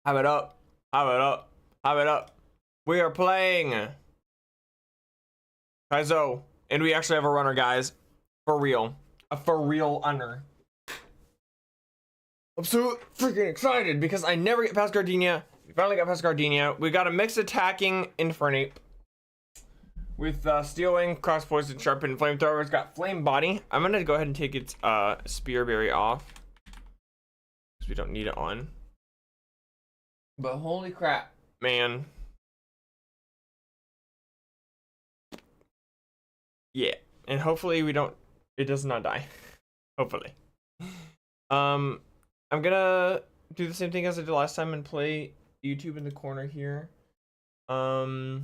Have it up. Have it up. Have it up. We are playing KAIZO, and we actually have a runner, guys. For real. A for real runner. I'm so freaking excited because I never get past Gardenia. We finally got past Gardenia. We got a mixed attacking Infernape with Steel Wing, Cross Poison, Sharpened Flamethrower. It's got Flame Body. I'm gonna go ahead and take its Spear Berry off because we don't need it on. But holy crap, man. Yeah, and hopefully it does not die. Hopefully. I'm gonna do the same thing as I did last time and play YouTube in the corner here. So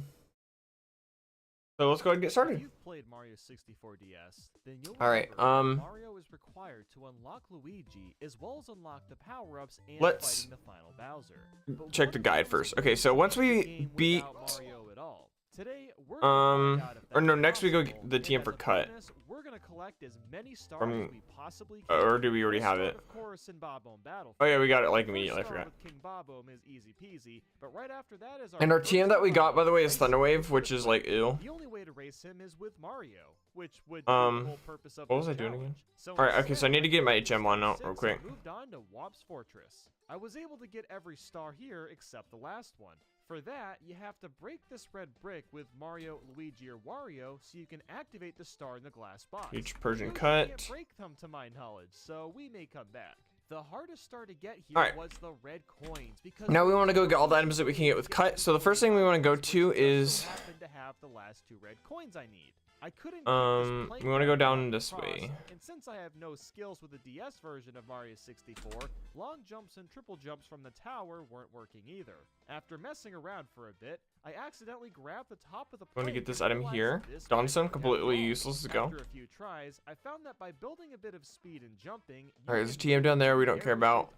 let's go ahead and get started. If you've played Mario 64 DS, then you'll Alright, Mario is required to unlock Luigi as well as unlock the power-ups and let's fighting the final Bowser. check the guide first. Okay, so once we beat Mario at all. Today, we're or no, next we go get the TM for cut. We're gonna collect as many stars From, as we possibly can. or do we already have it? Of course, in Bob-Omb Battle. Oh yeah, we got it like immediately. I forgot. With King Bob-Omb is easy peasy, but right after that is And our TM that we got, by the way, is Thunderwave, which is like ew. The only way to race him is with Mario, which would be the whole purpose of what was I doing again? Alright, okay, so I need to get my HM one out real quick. Moved on to Womp's Fortress. I was able to get every star here except the last one. For that, you have to break this red brick with Mario, Luigi, or Wario so you can activate the star in the glass box. Huge Persian You cut. can't break them to my knowledge, so we may come back. The hardest star to get here was the red coins because now we want to go get all the items that we can get with cut. So the first thing we want to go to is happen to have the last 2 red coins I need. I couldn't we want to go down this way. And since I have no skills with the DS version of Mario 64, long jumps and triple jumps from the tower weren't working either. After messing around for a bit, I accidentally grabbed the top of the I'm gonna plane get this and item realized here. this Johnson, might be completely wrong. useless to go. After a few tries, I found that by building a bit of speed and jumping, Alright, there's a TM down there we don't care about.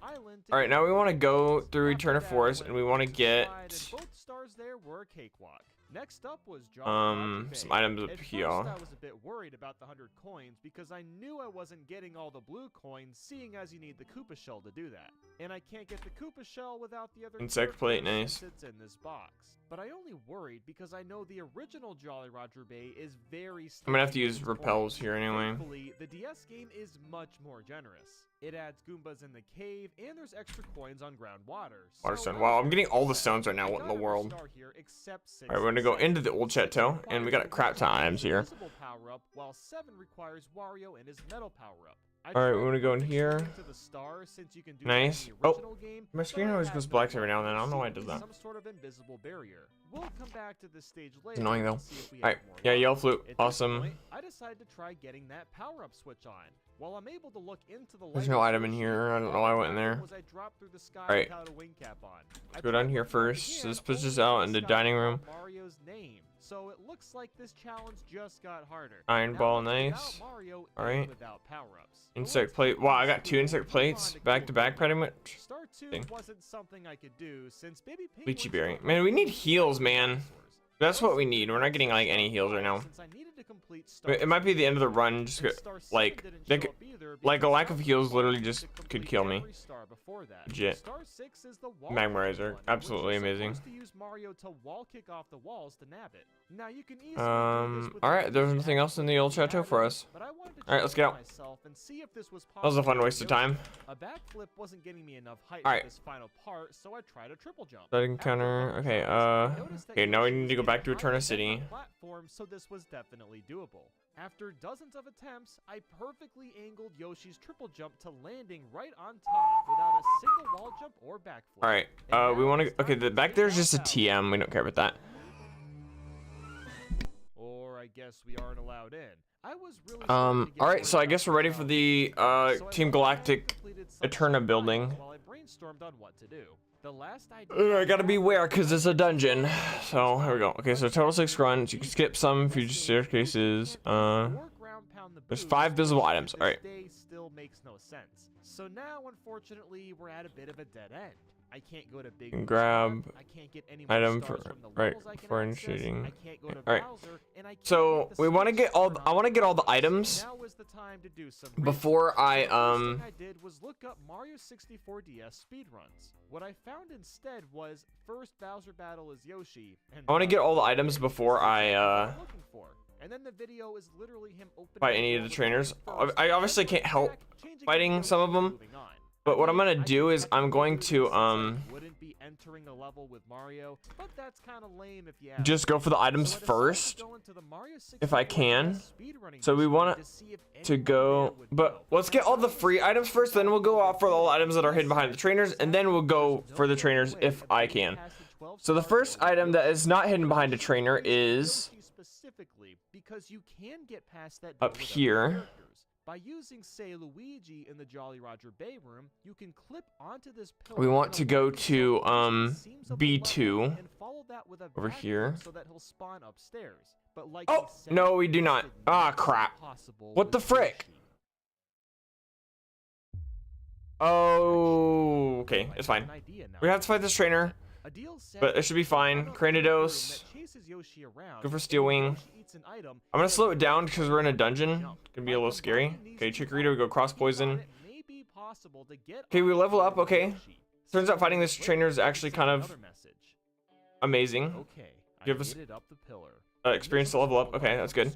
Alright, now we want to go through Return of Forest and we want to get both stars there were a cakewalk. Next up was some items up At here. first, I was a bit worried about the 100 coins because I knew I wasn't getting all the blue coins, seeing as you need the Koopa shell to do that. And I can't get the Koopa shell without the other Insect plate, nice. since it's in this box. But I only worried because I know the original Jolly Roger Bay is very I'm gonna have to use repels here anyway. Thankfully, the DS game is much more generous. It adds Goombas in the cave, and there's extra coins on groundwater. Waterstone. Wow, I'm getting all the stones right now. What in the world? Alright, we're gonna go into the old chateau, and we got a crap ton of items here. While 7 requires Wario and his metal power-up. Alright, we're gonna go in here. Nice. Oh, my screen always goes black every now and then. I don't know why it does that. Some sort of invisible barrier. We'll come back to this stage later. It's annoying though. Alright, All yeah, yellow flute. Awesome. I decided to try getting that power-up switch on. While I'm able to look into the There's no item in here. I don't know why I went in there. Alright. Let's go down here first. So this puts us out in the dining room. Mario's name. So it looks like this challenge just got harder. Iron ball, nice. Alright. Insect plate. Wow, I got 2 insect plates back to back pretty much. Star 2 wasn't something I could do since baby Lychee berry. Man, we need heals, man. That's what we need. We're not getting like any heals right now. It might be the end of the run. Just like a lack of heals literally just could kill me. Legit. Magmarizer, absolutely amazing. Alright, there's nothing else in the old chateau for us. Alright, let's get out. That was a fun waste of time. A backflip wasn't getting me enough height Alright. for this final part, so I tried a triple jump. That encounter. Okay, okay, now we need to go back to Eterna City. Platform, so this was definitely doable. After dozens of attempts, I perfectly angled Yoshi's triple jump to landing right on top without a single wall jump or backflip. Alright, we want to. Okay, the back there's just a TM. We don't care about that. Or I guess we aren't allowed in. I was really alright, so I guess we're ready for the Team Galactic Eterna building. While I brainstormed on what to do. The last I gotta beware because it's a dungeon. So here we go. Okay, so total 6 runs. You can skip some future staircases. There's 5 visible items. All right. Still makes no sense. So now, unfortunately, we're at a bit of a dead end. I can't go to big And boost grab hunt, I can't get any more item stars for from the right levels I can before access, initiating. I can't go to All right. browser, and I can't So get the we want to skills get all. turned I on want to get all the Kabutops. items Now is the time to do some before I research. So the first thing I did was look up Mario 64 DS speedruns. What I found instead was first Bowser battle is Yoshi. And I want to get all the items before I looking for. And then the video is literally him opening fight any of the trainers. first, I obviously can't help changing fighting Yoshi some of them, and moving on. but what I'm gonna I do guess is I'm going to wouldn't be entering a level with Mario, but that's kind of lame if you ask just go for the items So I decided first to go into the Mario if I 64 can. speedrunning So we history want to see if to anyone go, there would but know. let's get all the free items first, then we'll go off for all the items that are hidden behind the trainers, and then we'll go for the trainers if I can. So the first item that is not hidden behind a trainer is specifically because you can get past that up door with other here. characters. By using, say, Luigi in the Jolly Roger Bay room, you can clip onto this pillar. We want and to go allow to yourself to the seams of the B2 level and follow that with a over vacuum here. so that he'll spawn upstairs. But like Oh, he said, no, we do not. it's Ah, crap. impossible What the with frick? Yoshi. Oh, okay, it's fine. We have to fight this trainer, but it should be fine. Cranidos. Go for Steel Wing. I'm gonna slow it down because we're in a dungeon. Could be a little scary. Okay, Chikorita, we go cross poison. Okay, we level up. Okay. Turns out fighting this trainer is actually kind of amazing. Give us experience to level up. Okay, that's good.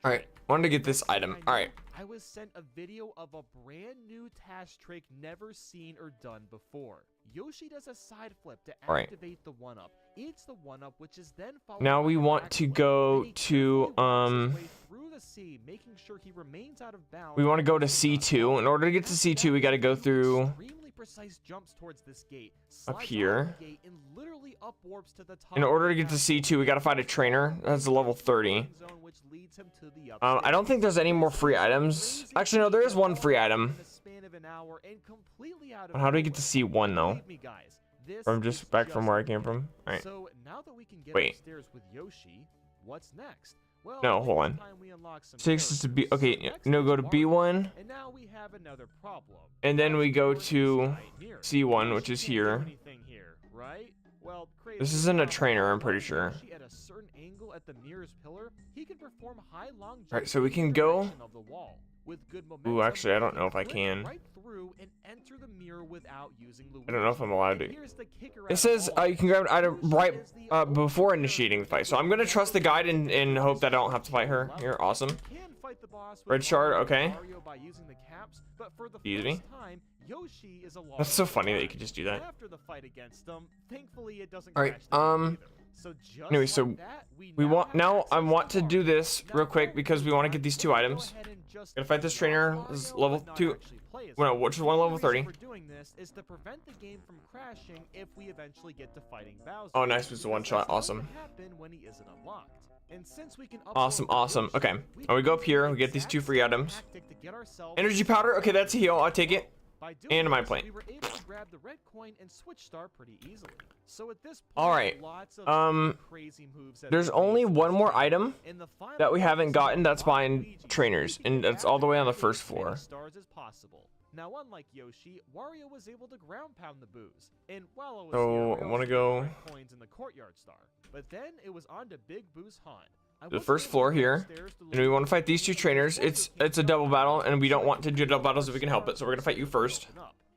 All right, wanted to get this item. All right. I was sent a video of a brand new task trick never seen or done before. Yoshi does a side flip to activate the one-up. Eats the one-up, which is then followed Now by we a want back to flip. go Then he to carefully walks his way through the sea, making sure he remains out of bounds. we want to go to C2. In order to get to C2, we got to go through Extremely precise jumps towards this gate, up slides here. off the gate, and literally up warps to the top In of order the to get to castle. C2, we got to fight a trainer. That's a level 30. Zone, which leads him to the I don't think there's any more free items. Actually, no, there is one free item. in the span of an hour and completely out of But how do we get to nowhere. C1 though? Believe me, guys, this Or I'm just is back from where I came from. All right. So now that we can get Wait. upstairs with Yoshi, what's next? Well, No, I think hold it's on. time we unlock some Takes us to B. characters. Okay, Next no, is go to Mario, B1, and now we have another problem. and then we go That's to Gordon's side mirror. C1, which is Yoshi can't do here. anything here, right? Well, crazy This isn't a enough, trainer, I'm if pretty you sure. put Yoshi at a certain angle at the mirror's pillar, he can perform high long jumps Alright, so we in can the go- direction of the wall. With good momentum, Ooh, actually, I don't he know if I flip can. right through and enter the mirror without using I don't know if I'm allowed and to. here's the kicker It out says of all. you can grab an item Yoshi right is the only before character initiating the that fight. So I'm gonna trust the guide and hope that I don't have to fight her. Here, awesome. You can fight the boss with Red shard, Mario okay. Mario by using the caps, but for the Excuse me? first time, Yoshi is along That's so with funny that you Mario. could just do that. After the fight against them, thankfully it doesn't Alright, crash the game either. So just anyway, like so that, we now want have now I access want to Mario. do this Now, real quick because we want to get these two go items. ahead and just Gotta fight this trainer. unlock This is Mario, level but not 2. actually play as Well, him. which is one The level reason 30. we're doing this is to prevent the game from crashing if we eventually get to fighting Bowser. Oh, nice, it's a one shot. Because that's Awesome. going to happen when he isn't unlocked. And since we can Awesome, upload awesome. Yoshi, Okay. we And we can go up use here, the we get these exact 2 free same items. tactic to get ourselves Energy powder. Okay, that's a heal. I'll take it. By doing And my this, plane. we were able to grab the red coin and switch star pretty easily. So at this point, All right. lots of crazy moves that There's we only made one more today. item In the final that we haven't episode gotten of that's behind Luigi, trainers, we can and it's grab all the way on the and first activate as floor. many stars as possible. Now, unlike Yoshi, Wario was able to ground pound the booze. And while I was So, here, I we wanna also go- got red coins in the courtyard star. But then it was on to Big Boo's Haunt. I The wasn't first able to floor go here, upstairs to and we want to fight these 2 trainers. It's a double battle, and we don't want to do double battles if we can help it. So we're gonna fight you first.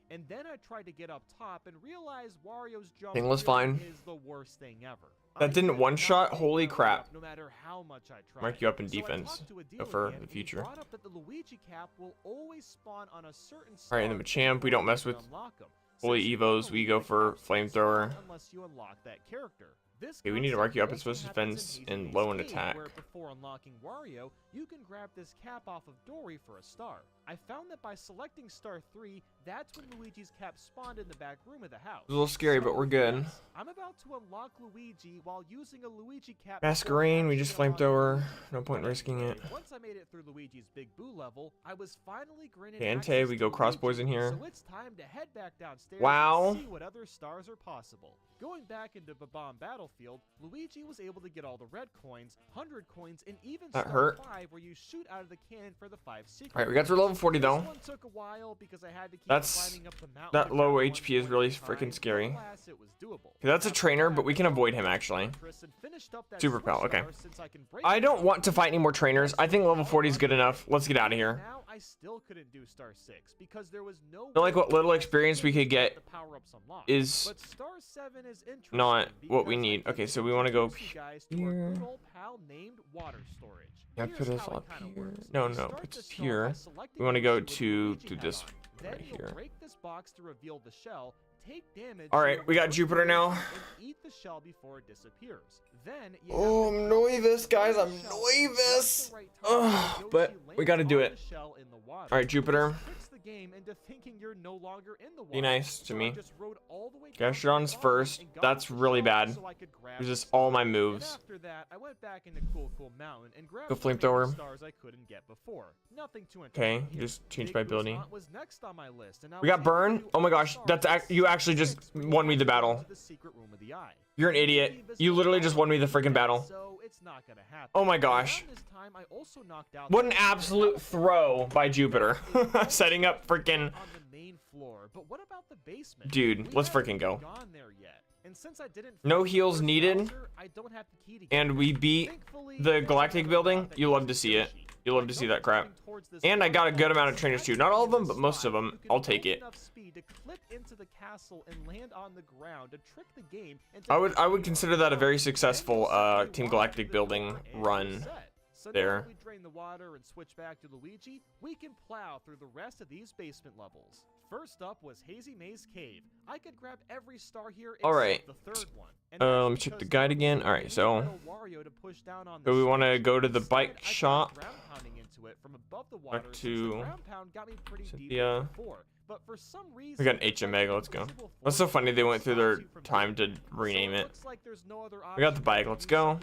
And then I tried to get up top and realized Wario's jump Thing was really fine. is the worst thing ever. That didn't one-shot? Holy crap. No matter how much I tried. Mark you up in So I defense talked to a dealer for man, the and he future. brought up that the Luigi cap will always spawn on a certain All right, and the Machamp, we don't mess with fully evos. We go for flamethrower. Unless you unlock that character. This Okay, we need to mark you up in concept special also happens defense in and Hazy's low in Cave, attack. where before unlocking Wario, you can grab this cap off of Dory for a star. I found that by selecting star 3, that's when Luigi's cap spawned in the back room of the house. It's a little scary, but we're good. yes, I'm about to unlock Luigi while using a Luigi cap. Masquerade, we just before actually flamethrower. unlocking No point But risking it. anyway, once I made it through Luigi's Big Boo level, I was finally granted Okay, Entei, access we to go cross Luigi, poison here. So it's time to head back downstairs Wow. and see what other stars are possible. Going back into Babam Battlefield, Luigi was able to get all the red coins, 100 coins, and even That star hurt. 5 where you shoot out of the cannon for the 5 secret. All right, we got to level 40 though. This one took a while because I had to keep That's climbing up the mountain that to low grab HP one is really point at a freaking time. scary. Alas, it was doable. That's a After trainer, that, but we can avoid him actually. Super pal. Okay. I don't want to fight any more trainers. I think level 40 is good enough. Let's get out of here. Now I still couldn't do star 6 because there was no Feel like what little experience we could get is but star 7 is interesting not what we because need. I Okay, could so we want to go introduce you guys to our here. good old pal named water storage. Yeah, Here's put us how it up kinda here. works. No, You no, start put the us star here. by selecting We want to Yoshi go with the to Luigi hat this on. right Then you'll here. break this box to reveal the shell. Take damage. All right, we got Jupiter now. And eat the shell before it disappears. Then you Oh, have to I'm cut nervous, the guys. shell I'm at nervous. just the right time Ugh, so but Yoshi we gotta lands do on it. the shell in the water. All right, Jupiter. This tricks the game into thinking you're no longer in the water. Be nice to So I me. just rode all the way down to the Gastron's bottom first. and got That's the really shell bad. so I could grab There's the just all my And moves. after that, I went back into Cool Mountain and grabbed Go the remaining flamethrower. stars I couldn't get before. Nothing too Okay, interesting here. just change Big my ability. Boost was next on my list, and I We was got able to burn. do Oh my all gosh, stars that's you actually just 6 won me the battle. to the secret room of the eye. You're an idiot. You literally just won me the freaking battle. So it's not gonna happen. Oh my gosh. Around this time, I also knocked out What an the absolute throw by Jupiter. Setting up freaking. on the main floor. But what about the basement? Dude, We let's haven't freaking go. gone there yet. And since I didn't No find the heals first needed. monster, I don't have the key to get And we there. beat Thankfully, the there's Galactic another building. route that You'll love uses to see it. Yoshi. You'll love By to see double that crap. jumping towards this And I got a good amount of platform, trainers too. as Not all of them, in but the most slide, of them. you can I'll take build it. enough speed to clip into the castle and land on the ground to trick the game into I would consider that a very successful Then you Team simply Galactic walk building through the door and run you're set. So there. now that we drain the water and switch back to Luigi, we can plow through the rest of these basement levels. First up was Hazy Maze Cave. I could grab every star here except Alright. the third one. And Let me that's check the because guide there again. was Alright, no so little Wario to push down on the we want to stage. go to the Instead, bike I tried shop. ground pounding into it from above the water since to the ground pound got me pretty deep Cynthia. before. But for some reason, We got an HM Mega. Let's go. That's so funny they went through their time to rename it. We got the bike. Let's go.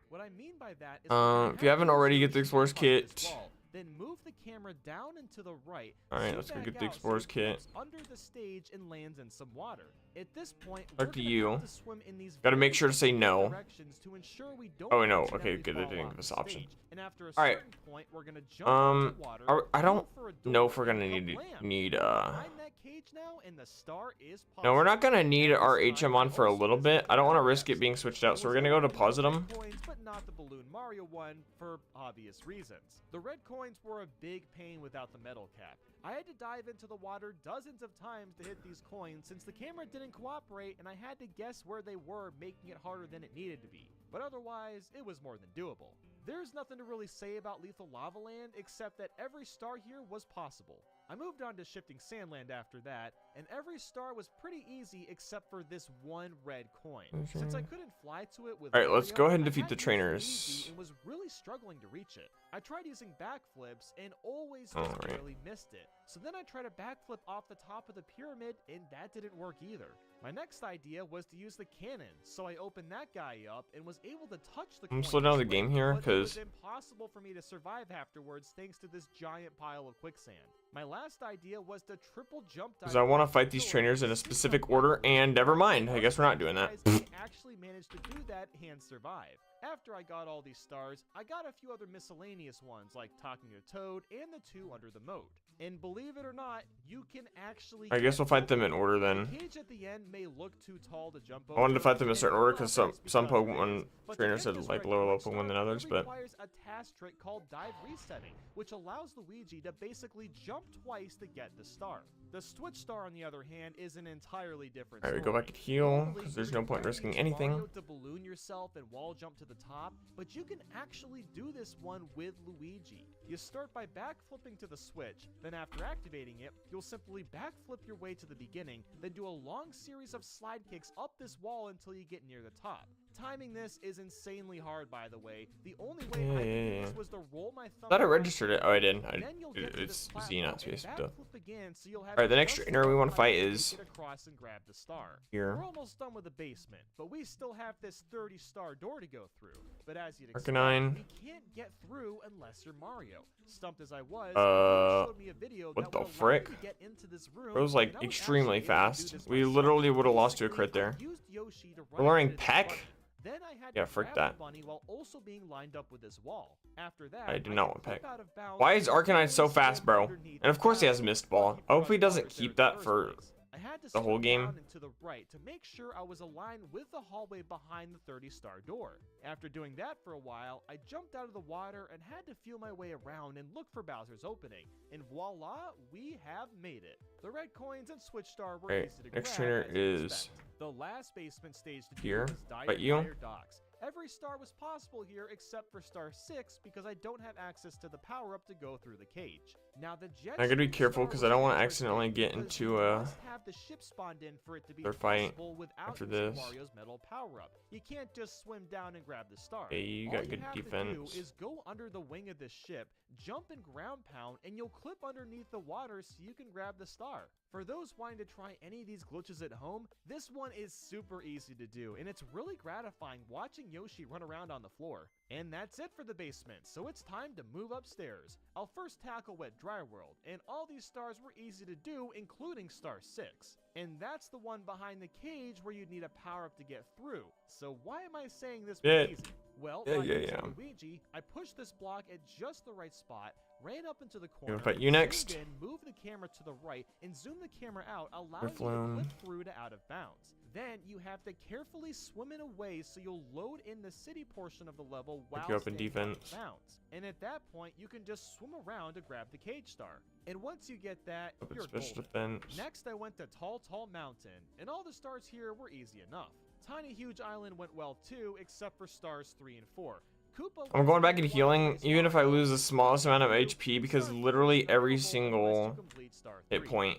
What I mean by that is If you haven't already, get the Explorer's Kit. Then move the camera down and to the right. Alright, zoom let's go back get the out so Explorer's it Kit. jumps under the stage and lands in some water. At this point, Back we're to gonna you. have to swim in these Gotta very make sure to say specific no. directions to ensure we don't Oh, no. accidentally Okay, good. They fall didn't off give us the option. stage. And after a Alright. certain point, we're gonna jump into water, I don't go for a know door, if we're gonna and need kablam! Behind that cage now, and the star is No, we're not positive. gonna need At our this time, HM on I for a also little bit. I don't want to risk it visited being Pets. switched out, so we're Was gonna go able to get the red Platinum. coins, but not the Balloon Mario one for obvious reasons. The red coins were a big pain without the metal cap. I had to dive into the water dozens of times to hit these coins since the camera didn't cooperate and I had to guess where they were, making it harder than it needed to be. But otherwise, it was more than doable. There's nothing to really say about Lethal Lava Land except that every star here was possible. I moved on to Shifting Sandland after that, and every star was pretty easy except for this one red coin. Since I couldn't fly to it with Alright, let's Mario, go ahead and I defeat had the to use trainers. Luigi and was really struggling to reach it. I tried using backflips and always just Alright. barely missed it. So then I tried a backflip off the top of the pyramid and that didn't work either. My next idea was to use the cannon, so I opened that guy up and was able to touch the I'm coin slow down the quick, game here, but it was 'cause- impossible for me to survive afterwards thanks to this giant pile of quicksand. My last idea was to triple jump dive. Because I want to fight these trainers in a specific order, and never mind. I guess we're not doing that. I actually managed to do that and survive. After I got all these stars, I got a few other miscellaneous ones like talking to Toad and the two under the moat. And believe it or not, you can actually I guess we'll fight them in through. order The then. cage at the end may look too tall to jump over. I wanted to fight them in a and certain it order because will some because it Pokemon is, but to trainers get said this like red lower coin level Pokemon than star, others, it but requires a task trick called dive resetting, which allows Luigi to basically jump twice to get the star. The Switch Star, on the other hand, is an entirely different alright, we story. go back and heal Normally, because you there's can no point in try to risking use anything. Mario to balloon yourself and wall jump to the top, but you can actually do this one with Luigi. You start by backflipping to the switch, then after activating it, you'll simply backflip your way to the beginning, then do a long series of slide kicks up this wall until you get near the top. Timing this is insanely hard, by the way. The only way I could do this was to roll my thumb. Thought I around registered it. Oh, I didn't. then you'll get to this It's Z, not platform and space. Duh. backflip again, so you'll have Alright, the next just trainer we enough want to fight time is get across and grab the star. here. We're almost done with the basement, but we still have this 30-star door to go through. But as you'd expect, Arcanine. we can't get through unless you're Mario. Stumped as I was, showed me a video What that the would allow frick? you to get into this room, It was like and I was extremely actually able to do fast. this We myself. literally would have lost to a Basically, crit there. I used Yoshi to We're learning right-click his Peck? button, Then I had Yeah, to frick grab that. the bunny while also being lined up with this wall. After that, I do not want could Peck. flip out of bounds Why is and Arcanine so literally fast, swim bro? underneath And of the course he has bounds. Mist Ball. Lucky I hope for he us doesn't starters keep there in that the for first place. I had to the whole scoot game. down and to the right to make sure I was aligned with the hallway behind the 30-star door. After doing that for a while, I jumped out of the water and had to feel my way around and look for Bowser's opening. And voila, we have made it. The red coins and Switch Star were Alright, easy to next grab, trainer as you'd is expect. The last basement stage to here, do was but you? Dire Docks. Every star was possible here except for star 6 because I don't have access to the power-up to go through the cage. Now the jet I gotta be shooting careful star because was I don't want to interesting accidentally get because into you a must have the ship spawned in for it to be their fight possible without after using this. Mario's metal power-up. You can't just swim down and grab the star. Okay, you All got you good have defense. to do is go under the wing of this ship, jump and ground pound, and you'll clip underneath the water so you can grab the star. For those wanting to try any of these glitches at home, this one is super easy to do, and it's really gratifying watching Yoshi run around on the floor. And that's it for the basement, so it's time to move upstairs. I'll first tackle Wet Dry World, and all these stars were easy to do, including star 6. And that's the one behind the cage where you'd need a power-up to get through. So why am I saying this was easy? Well, by using Luigi, I pushed this block at just the right spot, ran up into the corner, fight you next. zoomed in, moved the camera to the right, and zoomed the camera out, allowing you to flip through to out of bounds. Then you have to carefully swim in a way so you'll load in the city portion of the level while you up in staying out of defense. bounds. And at that point, you can just swim around to grab the cage star. And once you get that, Up in you're special golden. defense. Next, I went to Tall Tall Mountain, and all the stars here were easy enough. Tiny Huge Island went well too, except for stars 3 and 4. I'm going back into healing, even if I lose the smallest amount of HP, because literally every single hit point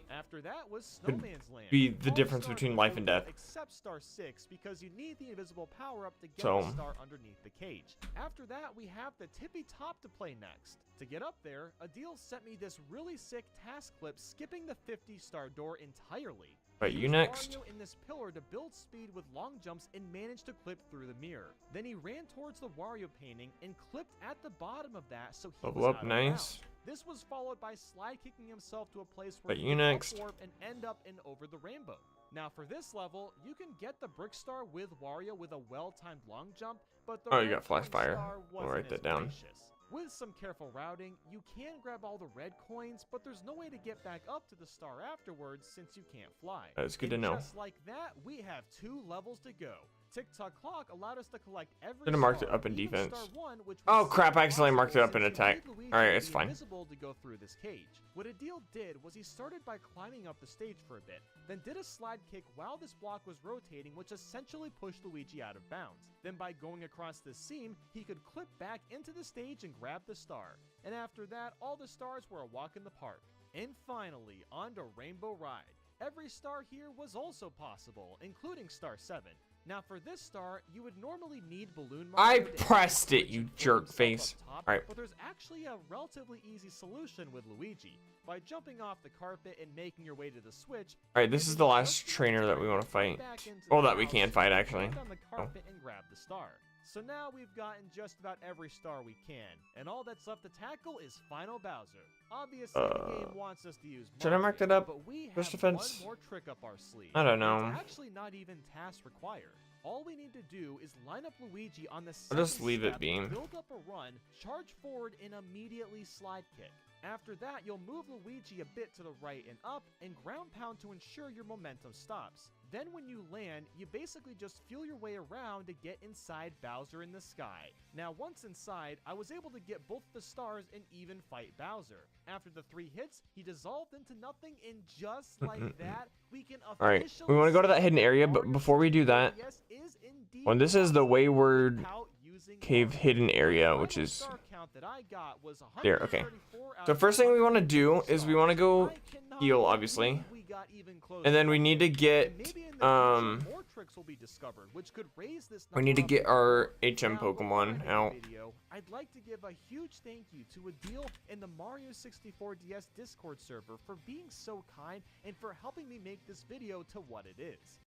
could be the difference between life and death. Except star 6, because you need the invisible power-up to get So, the star underneath the cage. After that, we have the tippy top to play next. To get up there, Adil sent me this really sick task clip skipping the 50-star door entirely. But you Used next. Mario in this pillar to build speed with long jumps and managed to clip through the mirror. Then he ran towards the Wario painting and clipped at the bottom of that, so he Level was up, out of nice. bounds. This was followed by slide kicking himself to a place where But he you could next. up warp and end up and over the rainbow. Now for this level, you can get the Brick Star with Wario with a well-timed long jump, but the Oh, you red got Flash coin Fire. star I'll wasn't write that as down. gracious. With some careful routing, you can grab all the red coins, but there's no way to get back up to the star afterwards since you can't fly. That's good to And know. just like that, we have 2 levels to go. Tick-Tock Clock allowed us to collect every Should've marked it star, up in even defense. star 1, which Oh, was crap, I accidentally impossible marked it up in since you attack. need Luigi Alright, to it's be fine. invisible to go through this cage. What Adil did was he started by climbing up the stage for a bit, then did a slide kick while this block was rotating, which essentially pushed Luigi out of bounds. Then by going across this seam, he could clip back into the stage and grab the star. And after that, all the stars were a walk in the park. And finally, on to Rainbow Ride. Every star here was also possible, including star 7. Now for this star, you would normally need Balloon Mario I to pressed it, which you would put jerk himself face. up top, Alright. But there's actually a relatively easy solution with Luigi. By jumping off the carpet and making your way to the switch. Alright, this is the last trainer that we want to fight. Oh, that we can fight, actually. On the carpet and grab the star. So now we've gotten just about every star we can, and all that's left to tackle is Final Bowser. Obviously, the game wants us to use Mario, should I mark that up? but we have First defense? one more trick up our sleeve. I don't know. It's actually not even task required. All we need to do is line up Luigi on the I'll just second leave it step, be. build up a run, charge forward, and immediately slide kick. After that, you'll move Luigi a bit to the right and up, and ground pound to ensure your momentum stops. Then when you land, you basically just feel your way around to get inside Bowser in the sky. Now once inside, I was able to get both the stars and even fight Bowser. After the 3 hits, he dissolved into nothing, and just like that, we can officially Alright, we want to go to that hidden area, but before we do that, well, this is the Wayward Cave hidden area, which is there. Okay. So first thing we want to do is we want to go heal, obviously, and then we need to get we need to get our HM Pokemon out. I'd like to give a huge thank you to Adil and the Mario 64 DS Discord server for being so kind and for helping me make this video to what it is.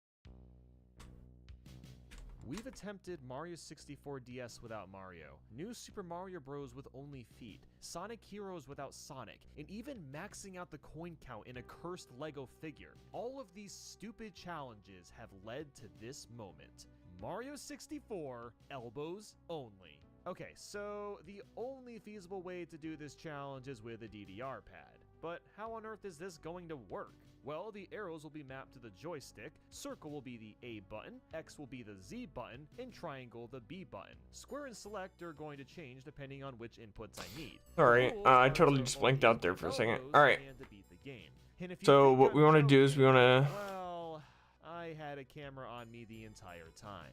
We've attempted Mario 64 DS without Mario, New Super Mario Bros. With only feet, Sonic Heroes without Sonic, and even maxing out the coin count in a cursed LEGO figure. All of these stupid challenges have led to this moment. Mario 64, elbows only. Okay, so the only feasible way to do this challenge is with a DDR pad. But how on earth is this going to work? Well, the arrows will be mapped to the joystick, circle will be the A button, X will be the Z button, and triangle the B button. Square and select are going to change depending on which inputs I need. Alright, I totally just blanked out there for a second. Alright. So what we want to do is we want to... Well, I had a camera on me the entire time.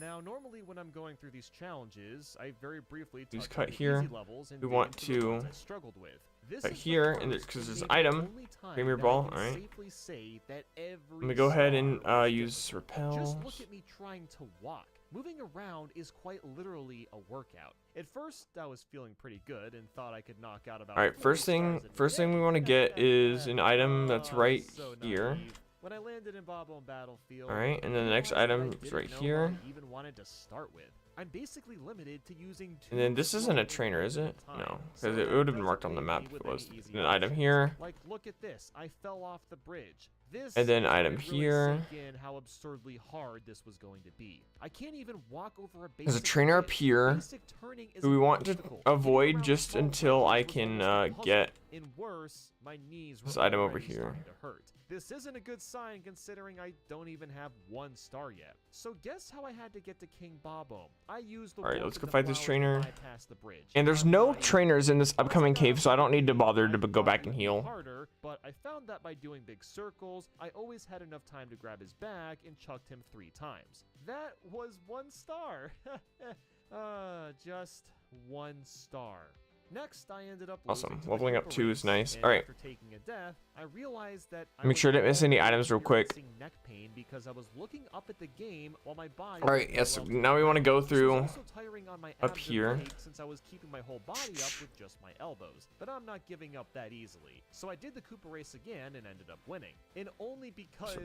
Now, normally when I'm going through these challenges, I very briefly Just touch cut on the here. easy levels and We dig want into the to ones I struggled with. This cut is the here, and first because there's and an maybe item, only time Premier that Ball, I can alright. safely say that every Let me go ahead star and was use different. repels. Just look at me trying to walk. Moving around is quite literally a workout. At first, I was feeling pretty good and thought I could knock out about. Alright, first thing we want to get is an item that's right here. When I landed in Bobo Battlefield, Alright, and then the next item is right here. I even wanted to start with. I'm basically limited to using 2 And then this isn't a trainer, is it? No, because it would have been marked on the map if it was. An item here. Like, look at this. I fell off the bridge. This And then item really here. sank in how absurdly hard this was going to be. I can't even walk over a basic There's a trainer up bridge. here Basic turning is who we want to obstacle. avoid Getting around just small until I bridges was can almost a get puzzle. And worse, my knees were this item over already here. starting to hurt. This isn't a good sign considering I don't even have 1 star yet. So guess how I had to get to King Bobo? I used the Alright, wolf let's and go the fight this flowers trainer. to bypass the bridge. And there's no trainers in this upcoming cave, so I don't need to bother to go back and heal. Harder, but I found that by doing big circles, I always had enough time to grab his back and chucked him 3 times. That was 1 star. Just 1 star. Next, I ended up Awesome. losing to Leveling the up 2 is Koopa nice. race, All right. After taking a death, I realized that Make sure I didn't miss any items real quick. experiencing neck pain because I was looking up at the game while my body. All right, yes. Now we want to go through also tiring on my up abs and here. legs since I was keeping my whole body up with just my elbows. But I'm not giving up that easily. So I did the Koopa race again and ended up winning. And only because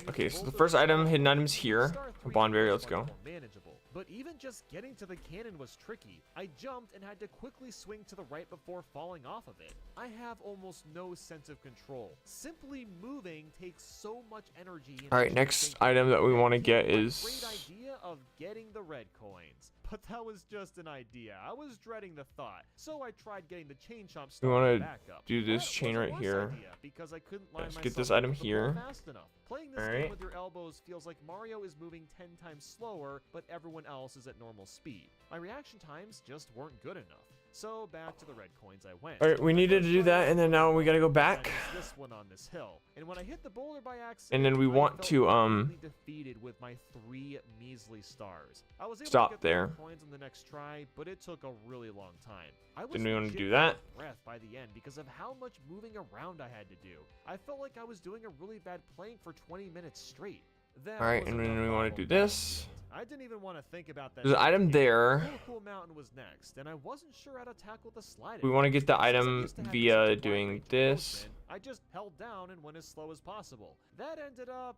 Okay, so the first item, hidden items here. Bondberry, let's go. Manageable. But even just getting to the cannon was tricky. I jumped and had to quickly swing to the right before falling off of it. I have almost no sense of control. Simply moving takes so much energy. All right, next item that we want to get is... Great idea of getting the red coins. But that was just an idea. I was dreading the thought. So I tried getting the chain chomp We want to back up. do this That chain was a right worse here. idea because I couldn't line Let's get myself this up item with the here. ball fast enough. Playing this All game right. with your elbows feels like Mario is moving 10 times slower, but everyone else is at normal speed. My reaction times just weren't good enough. So back to the red coins I went. All right, we needed to do that, and then now we got to go back. This one on this hill, and when I hit the boulder by accident, And then we I want felt to, completely defeated with my 3 measly stars. I was able Stop to get the there. red coins on the next try, but it took a really long time. I was Didn't we want to legit do that? out of breath by the end because of how much moving around I had to do. I felt like I was doing a really bad plank for 20 minutes straight. That All right, was and enough then we want to Bible do this. I didn't even want to think about that. There's an item there. Cool Mountain was next, and I wasn't sure how to tackle the slide. We want to get the Since I item used to have via such a wide doing range of this. motion, I just held down and went as slow as possible. That ended up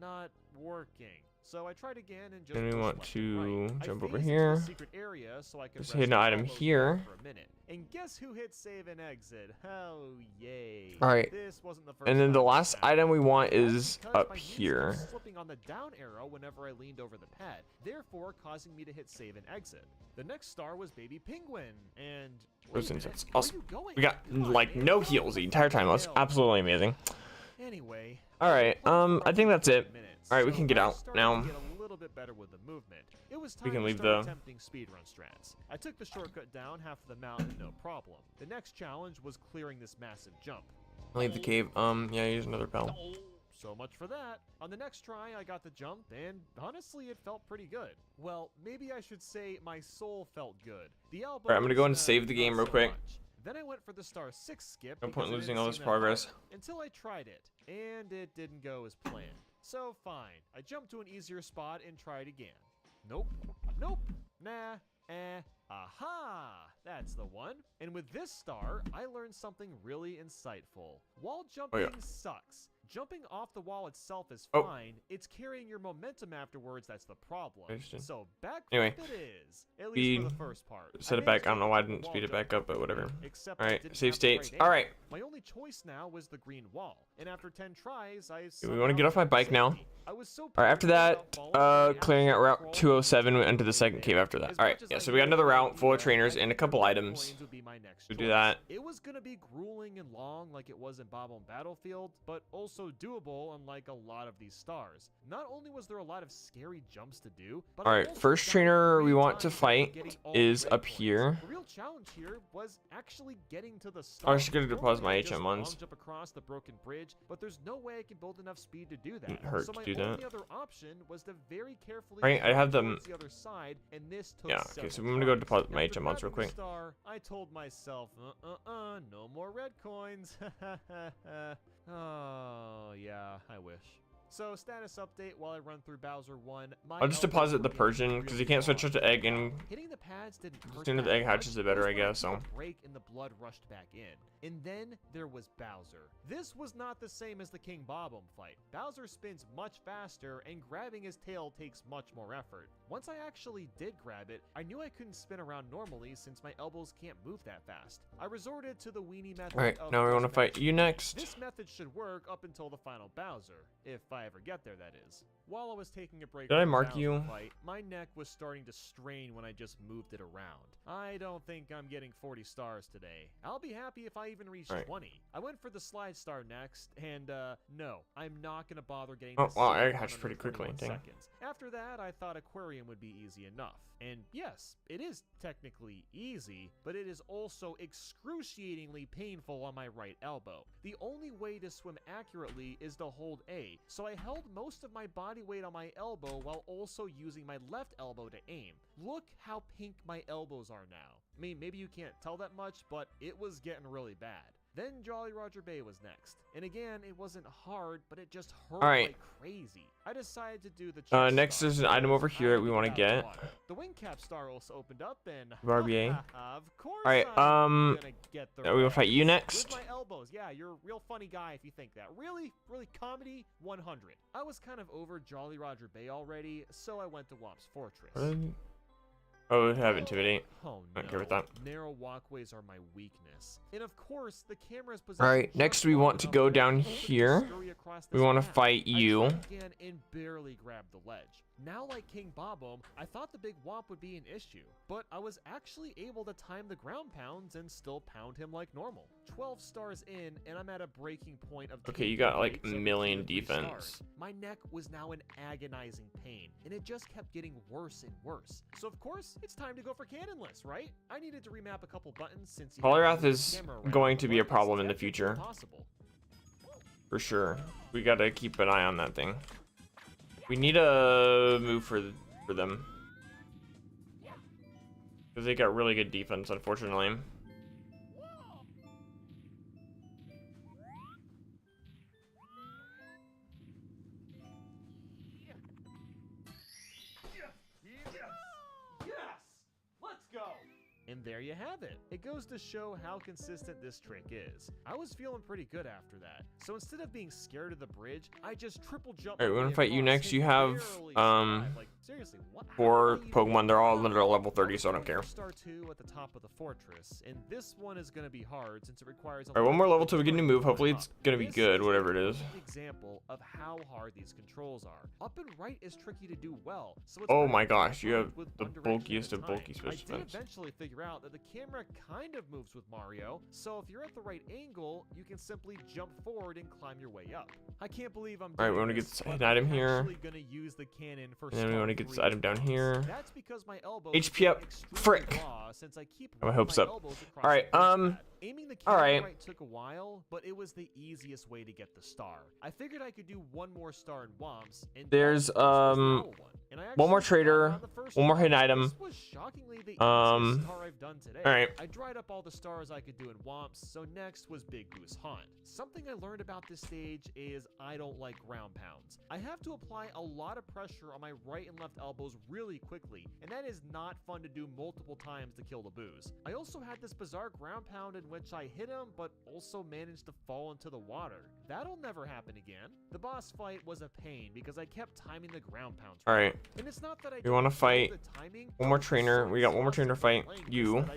not working. So I tried again and just Then we pushed want left and right. to I jump over phased into here. the secret area so I could There's a rest hidden my item elbows here. down for a minute. And guess who hit save and exit? Oh yay! All right. This wasn't the first And then the time last this happened. item we want is Because up my knees here. kept slipping on the down arrow whenever I leaned over the pad, therefore causing me to hit save and exit. The next star was Baby Penguin, and wait a minute, That's where awesome. are you going? We got Come on, like man, no go. heals the entire time. That's Hell. absolutely amazing. Anyway. All right, I think that's it. All right, we can get out now. Get a little bit better with the movement. It was time We can to leave start the- attempting speedrun strats. I took the shortcut down half of the mountain, no problem. The next challenge was clearing this massive jump. Leave the cave. Yeah, use another bell. So much for that. On the next try, I got the jump, and honestly, it felt pretty good. Well, maybe I should say my soul felt good. The elbow. All right, I'm gonna go and save the game real quick. Then I went for the star 6 skip. No point because it losing didn't all seem this that progress. hard until I tried it, and it didn't go as planned. So fine, I jumped to an easier spot and tried again. Nope, nope, nah, aha! That's the one. And with this star, I learned something really insightful. Wall jumping sucks. Jumping off the wall itself is Oh. fine. It's carrying your momentum afterwards that's the problem. Understood. So backflip Anyway, it is. At we least for the first part. Set it back. I don't know why I didn't speed it back up, but whatever. All right, save states. All right. My only choice now was the green wall, and after 10 tries, We want to get off my bike now. All right, after that, clearing out Route 207, we enter the second cave after that. All right, yeah, so we got another route full of trainers and a couple items. We do that. It was gonna be grueling and long like it was in Bob on Battlefield, but also doable unlike a lot of these stars. Not only was there a lot of scary jumps to do, but all right, first trainer we want to fight is up here. The real challenge here was actually getting to the star. I should go to deposit my HM ones. Jump across the broken bridge, but there's no way I can build enough speed to do that. It hurt so my to do that. only other option was to very carefully Right, I have them. towards the other side, and this took Yeah, okay, so I'm several gonna go tries. deposit my After HM ones real grabbing the quick. Star, I told myself, no more red coins. Oh, yeah, I wish. So, status update while I run through Bowser 1. I'll just deposit the Persian because you can't switch it to egg, and Hitting the pads didn't the hurt sooner the that egg hatches, much. the better, I It was when guess. So took a break and the blood rushed back in. And then there was Bowser. This was not the same as the King Bob-omb fight. Bowser spins much faster, and grabbing his tail takes much more effort. Once I actually did grab it, I knew I couldn't spin around normally since my elbows can't move that fast. I resorted to the weenie method. all right, of now we want to dismounting. fight you next. This method should work up until the final Bowser, if I ever get there, that is. While I was taking a break Did from I the mark Bowser you? fight, my neck was starting to strain when I just moved it around. I don't think I'm getting 40 stars today. I'll be happy if I even reach Right. 20. I went for the slide star next, and no, I'm not gonna bother getting Oh, this wow, set egg in hatched pretty quickly, 141 dang. seconds. After that, I thought aquarium would be easy enough. And yes, it is technically easy, but it is also excruciatingly painful on my right elbow. The only way to swim accurately is to hold A, so I held most of my body weight on my elbow while also using my left elbow to aim. Look how pink my elbows are now. I mean, maybe you can't tell that much, but it was getting really bad. Then Jolly Roger Bay was next. And again, it wasn't hard, but it just hurt Alright. like crazy. I decided to do the Next star. is an item over here that we want to get. The wing cap star also opened up and RBA. of course Alright, I'm gonna get the we will fight you reds. next. With my elbows. Yeah, you're a real funny guy if you think that. Really comedy 100. I was kind of over Jolly Roger Bay already, so I went to Womp's Fortress. Oh, we have Intimidate. Oh I no, don't care about that. narrow walkways are my weakness. And of course, the camera's Alright, next we want to go down here. We want to fight you. I tried again and barely grabbed the ledge. Now, like King Bob-omb, I thought the big whomp would be an issue, but I was actually able to time the ground pounds and still pound him like normal. 12 stars in, and I'm at a breaking point of Okay, you got like a defeat, so million 2 to 3 defense. stars. My neck was now in agonizing pain, and it just kept getting worse and worse. So of course, it's time to go for cannonless, right? I needed to remap a couple buttons since Polyrath is going to be a problem in the future. Possible. For sure. We gotta keep an eye on that thing. We need a move for them. Because they got really good defense, unfortunately. Let's go! And there you have it. It goes to show how consistent this trick is. I was feeling pretty good after that. So instead of being scared of the bridge, I just triple jumped. Alright, we my want way to fight you across next. and You have, barely survived. Like, seriously, what? How 4 did I even Pokemon. They're all do literally level 30, so I don't care. Star 2 at the top of the fortress, and this one is going to be hard since it requires. Alright, one more level till we get a new move. Hopefully it's gonna be good, whatever it is. Example of how hard these controls are. Up and right is tricky to do well. So it's Oh better my to gosh, you have with the one direction bulkiest at a of time. bulky switch I did defense. eventually figure out that the camera kind of moves with Mario, so if you're at the right angle, you can simply jump forward and climb your way up. I can't believe I'm Alright, we doing want to get this, this but hidden item I'm here. actually gonna use the cannon for And then we star want to get this 3 item down once. here. That's because my elbow HP up. Frick. since I keep My running hopes up. elbows across Alright, the pad. Aiming the camera alright. right took a while, but it was the easiest way to get the star. I figured I could do one more star in Womps, and There's, that was the owl one. And I one more actually got trader, on the first one more try. hidden item. This was shockingly the easiest star I've done today. Alright. I dried up all the stars I could do in Womps, so next was Big Goose Haunt. Something I learned about this stage is I don't like ground pounds. I have to apply a lot of pressure on my right and left elbows really quickly, and that is not fun to do multiple times to kill the booze. I also had this bizarre ground pound and which I hit him but also managed to fall into the water. That'll never happen again. The boss fight was a pain because I kept timing the ground pounds. All right. And it's not that I We want to fight one more trainer. We got one more trainer to fight you, and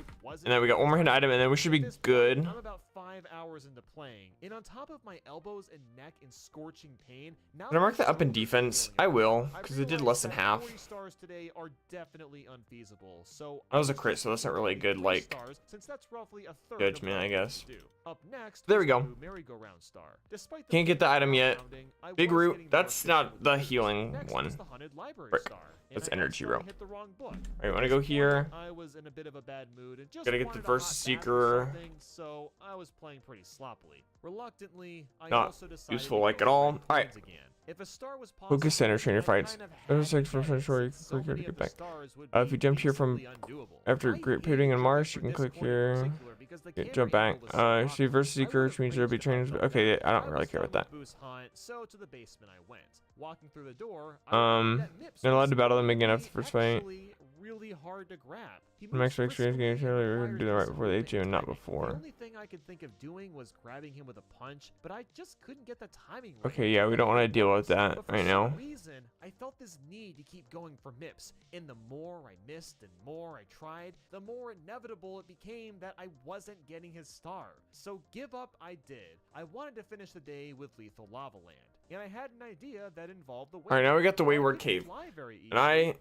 then we got one more hidden item, and then we should be good. I'm about 5 hours into playing, and on top of my elbows and neck in scorching pain. Now Can I mark that up in defense? I will, because it did less than half. 40 stars today are definitely unfeasible. So That was a crit, so that's not really good, like, stars, since that's roughly a third judgment, of what I guess. do. Up next, There was we go. the merry-go-round star. Despite the Can't get the item yet. rounding, I Big was root. getting That's more not the healing Next one. was the hunted library Frick. star, and That's I energy accidentally row. hit the wrong book. Alright, wanna go here. I was in a bit of a bad mood and just Gotta get the wanted a Versus hot bath or Seeker. something, so I was playing pretty sloppily. Reluctantly, I Not also decided useful to like go at all. for Alright. again. If a star was possible, Focus center trainer I fights. kind of had There's like to for get it, sure you since can click here to many get of the back. stars would If be you jumped here from easily undoable. after I great hated pitting in jumping Mars, you from can this click point in here. particular because the camera Jump back. angle was so You see awkward. Versus I Seeker, would've which means there'll be raged if I'd trainers. known Okay, that. I don't I really was care done about that. with boost hunt, so to the basement I went. Walking through the door, Not allowed to battle them again after the first fight. Really hard to grab. He Max moves experience briskly getting and we're gonna do that right requires before the discipline HAPPIES, not timing. before. The only thing I could think of doing was grabbing him with a punch, but I just couldn't get the timing right. Okay, yeah, we don't want to deal with that But for right some now. reason, I felt this need to keep going for MIPS, and the more I missed and more I tried, the more inevitable it became that I wasn't getting his star. So give up I did. I wanted to finish the day with Lethal Lava Land, and I had an idea that involved the Alright, now we got the Wayward Cave. And I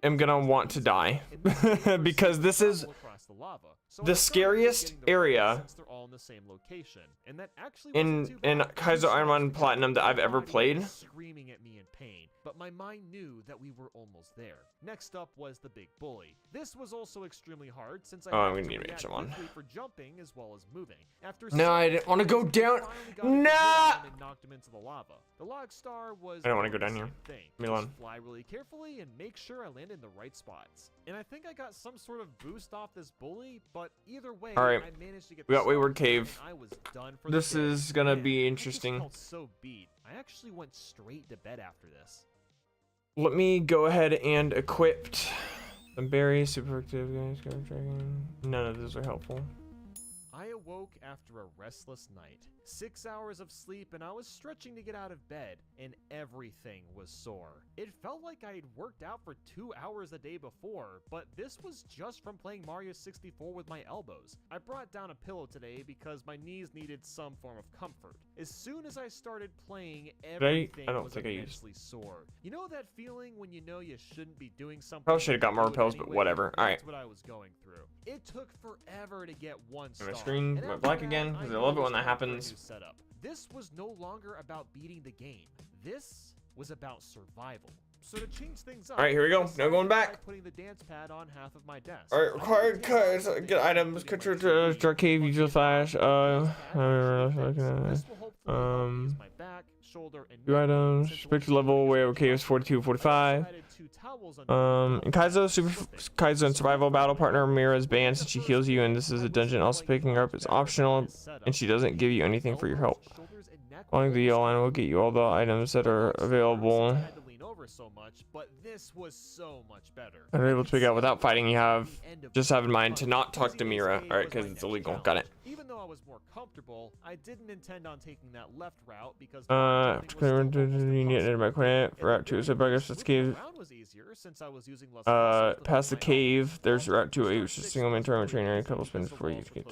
am gonna want to die. Because this is the scariest area in KAIZO IRONMON Platinum that I've ever played. Screaming at me in pain, but my mind knew that we were almost there. Next up was the Big Bully. This was also extremely hard since I Oh, had we to need to make react someone. quickly for jumping as well as moving. After No, I didn't want to go down. Nah! and knocked him into the lava. The log star was I don't wanna go the down here. same thing. Leave me alone. Just fly really carefully and make sure I land in the right spots. And I think I got some sort of boost off this bully, but either way, Alright, I managed to get we the got star, Wayward Cave. and I was done for This the day. is gonna Man, be I interesting. just felt so beat. I actually went straight to bed after this. Let me go ahead and equip some berries, super active guys, dragon. None of those are helpful. I awoke after a restless night. 6 hours of sleep and I was stretching to get out of bed, and everything was sore. It felt like I had worked out for 2 hours a day before, but this was just from playing Mario 64 with my elbows. I brought down a pillow today because my knees needed some form of comfort. As soon as I started playing, everything don't was think I used- immensely sore. You know that feeling when you know you shouldn't be doing something? Probably should've got but more you do it repels, but anyway? whatever. Alright. That's what I was going through. It took forever to get one star. My screen and went after black that, again, 'cause I knew love it was when that time for a happens. new setup. This was no longer about beating the game. This was about survival. So to change things up, Alright, here we go. I No started going by back. putting the dance pad on half of my desk. Alright, required cuts. Get items. Control to dark cave. Use your flash. This will hopefully help me use my back, shoulder, and Two neck. items. Since Spectre we're level. Way okay is I 42, 45. added 2 towels under In KAIZO, KAIZO and survival battle partner Mira's banned since she heals you, and this is a dungeon. Also picking her up is optional, and she doesn't give you anything for your help. Following the yellow line will get you all the items that are available. I had to lean over so much, but this was so much better. I'm able to pick out without fighting. You have just have in mind to not talk to Mira. Alright, because it's illegal. Got it. Even though I was more comfortable, I didn't intend on taking that left route because You need to make it. Route 2 is a bugger, so let's give. was easier since I was using less Past the cave, there's Route 2A, which is a single man tournament trainer, and a couple spins before you get.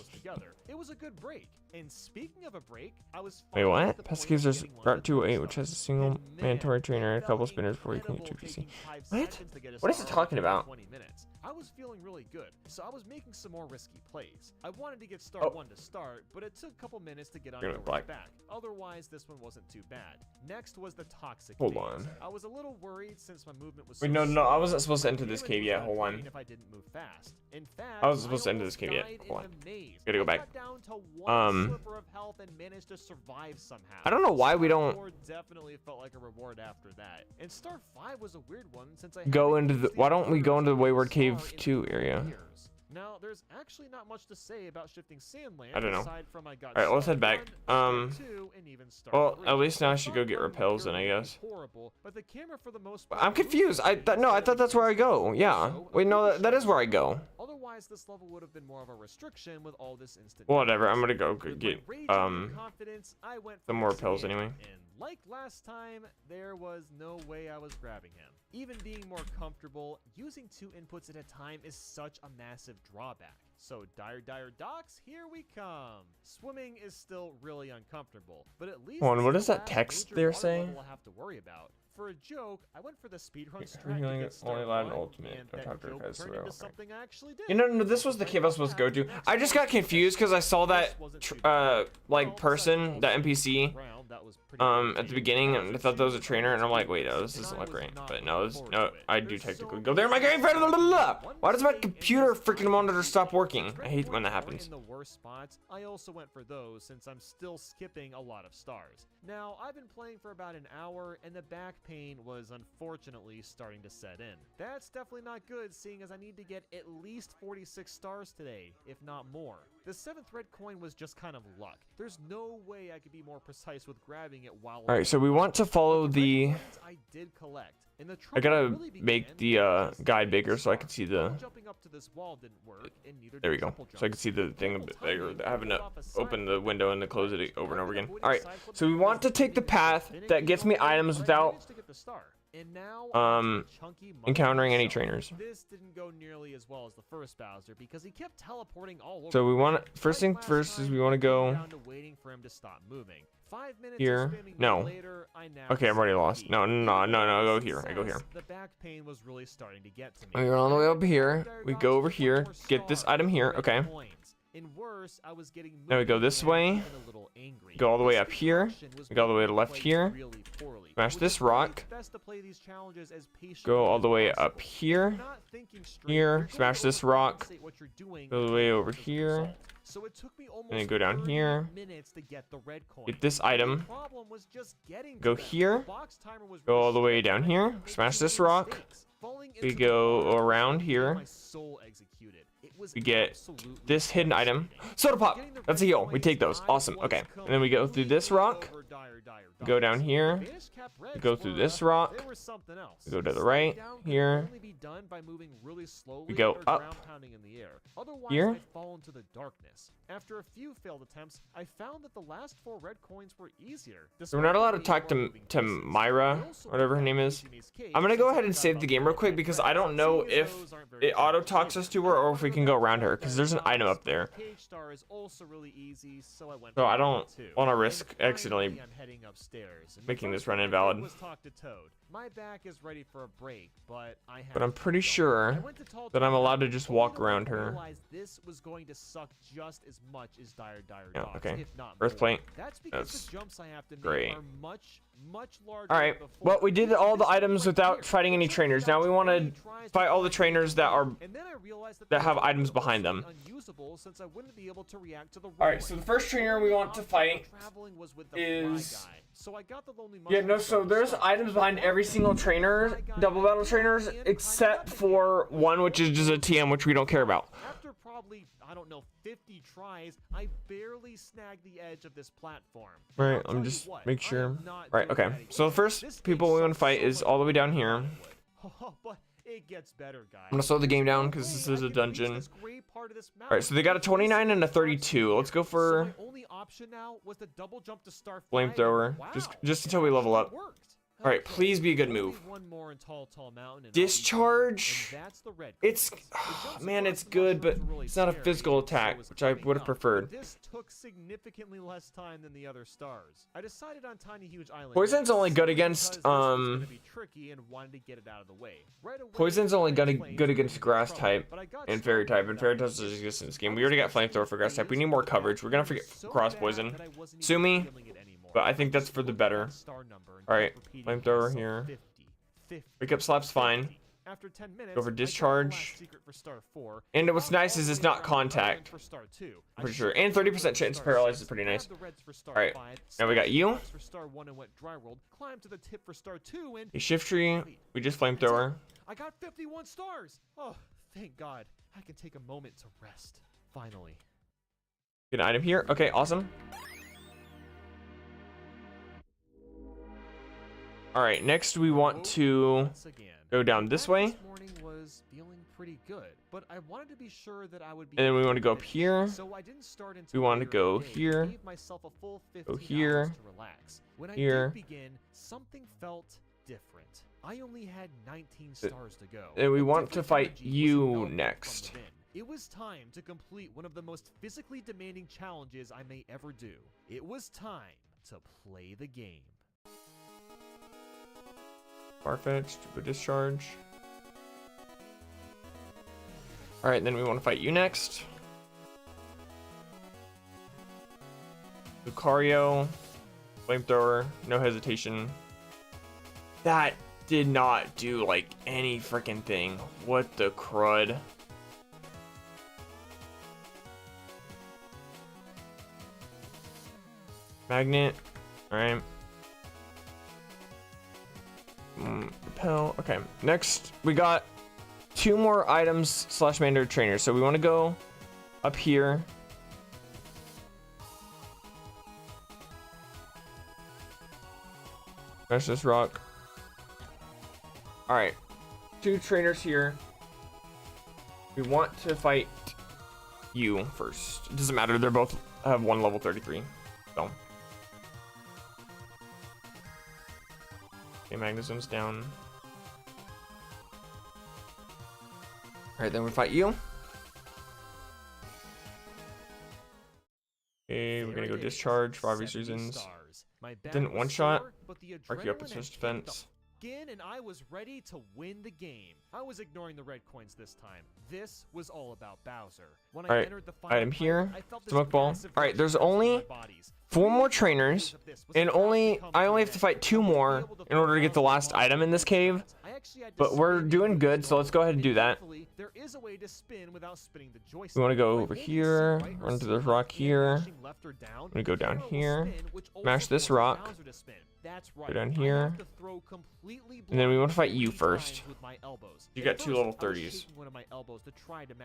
It was a good break. And speaking of a break, I was Wait, what? Past the caves, there's Route 208, which has a single mandatory trainer and a couple spinners before you can get 2PC. What? What is he talking about? 20 minutes. I was feeling really good, so I was making some more risky plays. I wanted to get star 1 to start, but it took a couple minutes to get on You're your black. back. Otherwise, this one wasn't too bad. Next was the toxic Hold maze. on. I was a little worried since my movement was Wait, so no, slow. I wasn't supposed to enter this cave yet. Hold on. If I didn't move fast. In fact, I wasn't supposed to enter this cave yet. died in Hold on. the maze. Gotta go I back. got down to one sliver of health and managed to survive somehow. I don't know why we don't Star 4 definitely felt like a reward after that. And Star 5 was a weird one since I go haven't into the. used Why don't we go into the Wayward star Cave in 2 area? years. Now, there's actually not much to say about shifting Sandland. I don't know. Aside from I got All right, let's star head back. 1, star 2, and even star Well, 3. at least now I The should star go get 1 repels then, I appeared guess. horrible, but the camera for the most part I'm confused. I thought that's where I go. Yeah. Wait, no, that is where I go. Otherwise, this level would have been more of a restriction with all this instant. Whatever. I'm gonna damage. go With get my rage and confidence, I went for some more the pills sand, anyway. And like last time, there was no way I was grabbing him. Even being more comfortable, using 2 inputs at a time is such a massive drawback. So dire docks, here we come. Swimming is still really uncomfortable, but at least Hold on, what this is that last text major they're water saying? level I'll have to worry about. For a joke, I went for the speedrun strat to Healing get star only allowed in 1, ultimate. and Don't that talk to joke Fez turned Surreal. into Okay. something I actually did. You know, no, this was the cave I was supposed to go to. I just got confused because I saw that, like, person, that NPC, at the beginning, and I thought that was a trainer, and I'm like, wait, no, this doesn't look right. But no, I do technically go there. My game, why does my computer freaking monitor stop working? I hate when that happens. In the worst spots, I also went for those since I'm still skipping a lot of stars. Now, I've been playing for about an hour, and the back pain was unfortunately starting to set in. That's definitely not good, seeing as I need to get at least 46 stars today, if not more. The 7th red coin was just kind of luck. There's no way I could be more precise with grabbing it while. All right, so we want to follow the. I did collect. And the I gotta really make the guide bigger so I can see the. Jumping up to this wall didn't work, and neither There we did go. triple So I can jumps. see the thing a bit bigger. Having to open the sidewalk. window and then close it over and over again. Avoiding All right, sidewalk so we want to take the path that gets me items but I without managed to get the star. And now onto the chunky monkey encountering any himself. trainers. This didn't go nearly as well as the first Bowser because he kept teleporting all over. So we the want map. first thing Like last first is time, we want to I came go down to waiting for him to stop moving. 5 minutes here. of spamming No. later, I now Okay, I'm already see lost. the No, key. no, no, no, go Even here. with I go here. success, The back pain was really starting to get to me. We go all the way up here. Dire We dots go over with one here. more Get this star item here. and Okay. coins. And worse, I was getting Now we go moved this and way. even a little angry. Go all the way This up here. construction was We go all the way to being left played here. really poorly, Smash which this is why rock. it's best to play these challenges as patiently Go all as the way possible. up here. If you're not thinking straight, Here. you're going Smash to this rock. overcompensate what you're doing Go the until way you over get the here. result. So it took me almost then go down 30 here. minutes to get the red coin. Get this The item. problem was just getting Go to them. here. The box timer was Go really all the way strict, down and I here. kept making Smash too this many rock. mistakes. Falling We into the go bar around made here. my soul executed. It was We get absolutely this hidden item. Soda pop. Getting the That's a red heal. We coins, take those. I Awesome. was Okay. And then we go through this rock. over dire We go down dots. here. Vanish Cap Reds go through were, this rock. they were something else. We go to the Sliding right down could here. only be done by moving really slowly We go or up ground pounding in the air. Otherwise, here. I'd fall into the darkness. After a few failed attempts, I found that the last 4 red coins were easier. So we're not allowed to talk to Myra, whatever her name is. I'm gonna go ahead and save the game real quick because I don't know if it auto talks us to her or if we can go around her because there's an item up there. Cage Star is also really easy, so I went So for I that don't too. want to And risk finally, accidentally I'm heading upstairs, and the making first this run thing I did invalid. was talk to Toad. My back is ready for a break, but I have But I'm to pretty keep going. sure I went to Tall that I'm Toad allowed to only just to walk around her. realize this was going to suck just as much as dire Yeah, dogs, okay. if not Earth more. plate. That's because That's the jumps I have to make great. are much larger All right. than before. Well, we did all the This items right without here, fighting any it took trainers. Now we about want 20 to tries fight all the find trainers that are. and then I realized that that the have jump items was behind mostly them. unusable since I wouldn't be able to react to the All right. So the first trainer we want to fight is. So I got the lonely Yeah, no, so there's items behind every single trainer, double battle trainers, except for one, which is just a TM, which we don't care about. After probably, I don't know, 50 tries, I barely snagged the edge of this platform. Right, I'll tell I'm you just what, make I sure. am not Right, doing okay. that So the again. first This people game we want to sucks fight so is much all the way more down than I here. would. But it gets better, guys. I'm gonna slow the game down because this is a dungeon. All right, so they got a 29 and a 32. Let's go for my only option now was the double jump to star 5. flamethrower, Wow, just until we level up. it worked. All right, Okay, please be a good only move. one more in Tall Mountain and I'll be Discharge. done, and that's the red It's coins. The jumps man, across it's the good, but mushrooms were really it's not a scary, physical so attack, was which I coming would have up, preferred. but this took significantly less time than the other stars. I decided on Tiny Huge Island. Poison's only good because against this was gonna be tricky and wanted to get it out of the way. Right away, Poison's only Flames good were against in grass trouble, type but I got and started fairy type, and without fairy much doesn't issue. exist in this game. We already got flamethrower for grass type. We need more coverage. We're gonna forget So cross bad poison. that I wasn't Sue even me, feeling it anymore. but I think that's for just the looked at better. that star number and All right, kept repeating flamethrower myself, here. 50. Wake up slap's fine. After 10 minutes, Go for I got the discharge. last secret for star 4. And what's Now nice all is the it's way not around contact. for star 2. I'm pretty sure. And 30% chance to paralyze is pretty nice. All right, now we got you. For star 1 and went dry rolled. Climbed to the tip for star 2 and A shift tree. We just flamethrower. I got 51 stars. Oh, thank God. I can take a moment to rest. Finally. Good item here. Okay, awesome. All right, next we want to go down this way. This morning was feeling pretty good, but I wanted to be sure that I would be. And then we want to go up here. So I didn't start until We want to later in go the day. here. I gave myself a full 15 Go here. hours to relax. When I Here. did begin, something felt different. I only had 19 stars to go. And we A want to different fight energy was you enveloping from next. within. It was time to complete one of the most physically demanding challenges I may ever do. It was time to play the game. Farfetch, Turbo Discharge. Alright, then we want to fight you next. Lucario, Flamethrower, no hesitation. That did not do like any freaking thing. What the crud? Magnet, alright. Repel. Okay, next we got 2 more items slash mandatory trainers. So we want to go up here. Smash this rock. All right, 2 trainers here. We want to fight you first. It doesn't matter. They're both have 1 level 33. So. Okay, Magnezone down. Alright, then we fight you. Okay, we're gonna go discharge for obvious reasons. Didn't one-shot. Mark you up at special defense. And I was ready to win the game. I was ignoring the red coins this time. This was all about Bowser. When I entered the final item here. fight, I felt this Smoke ball. massive All right, rush there's of only my bodies. 4 more trainers, and I only have to fight 2 more in order to get the last item in this cave. But we're doing good, so let's go ahead and do that. There is a way to spin without spinning the joystick. We want to go over here, run to the rock here. I'm gonna go down here, smash this rock, go down here, and then we want to fight you first. You got 2 level 30s.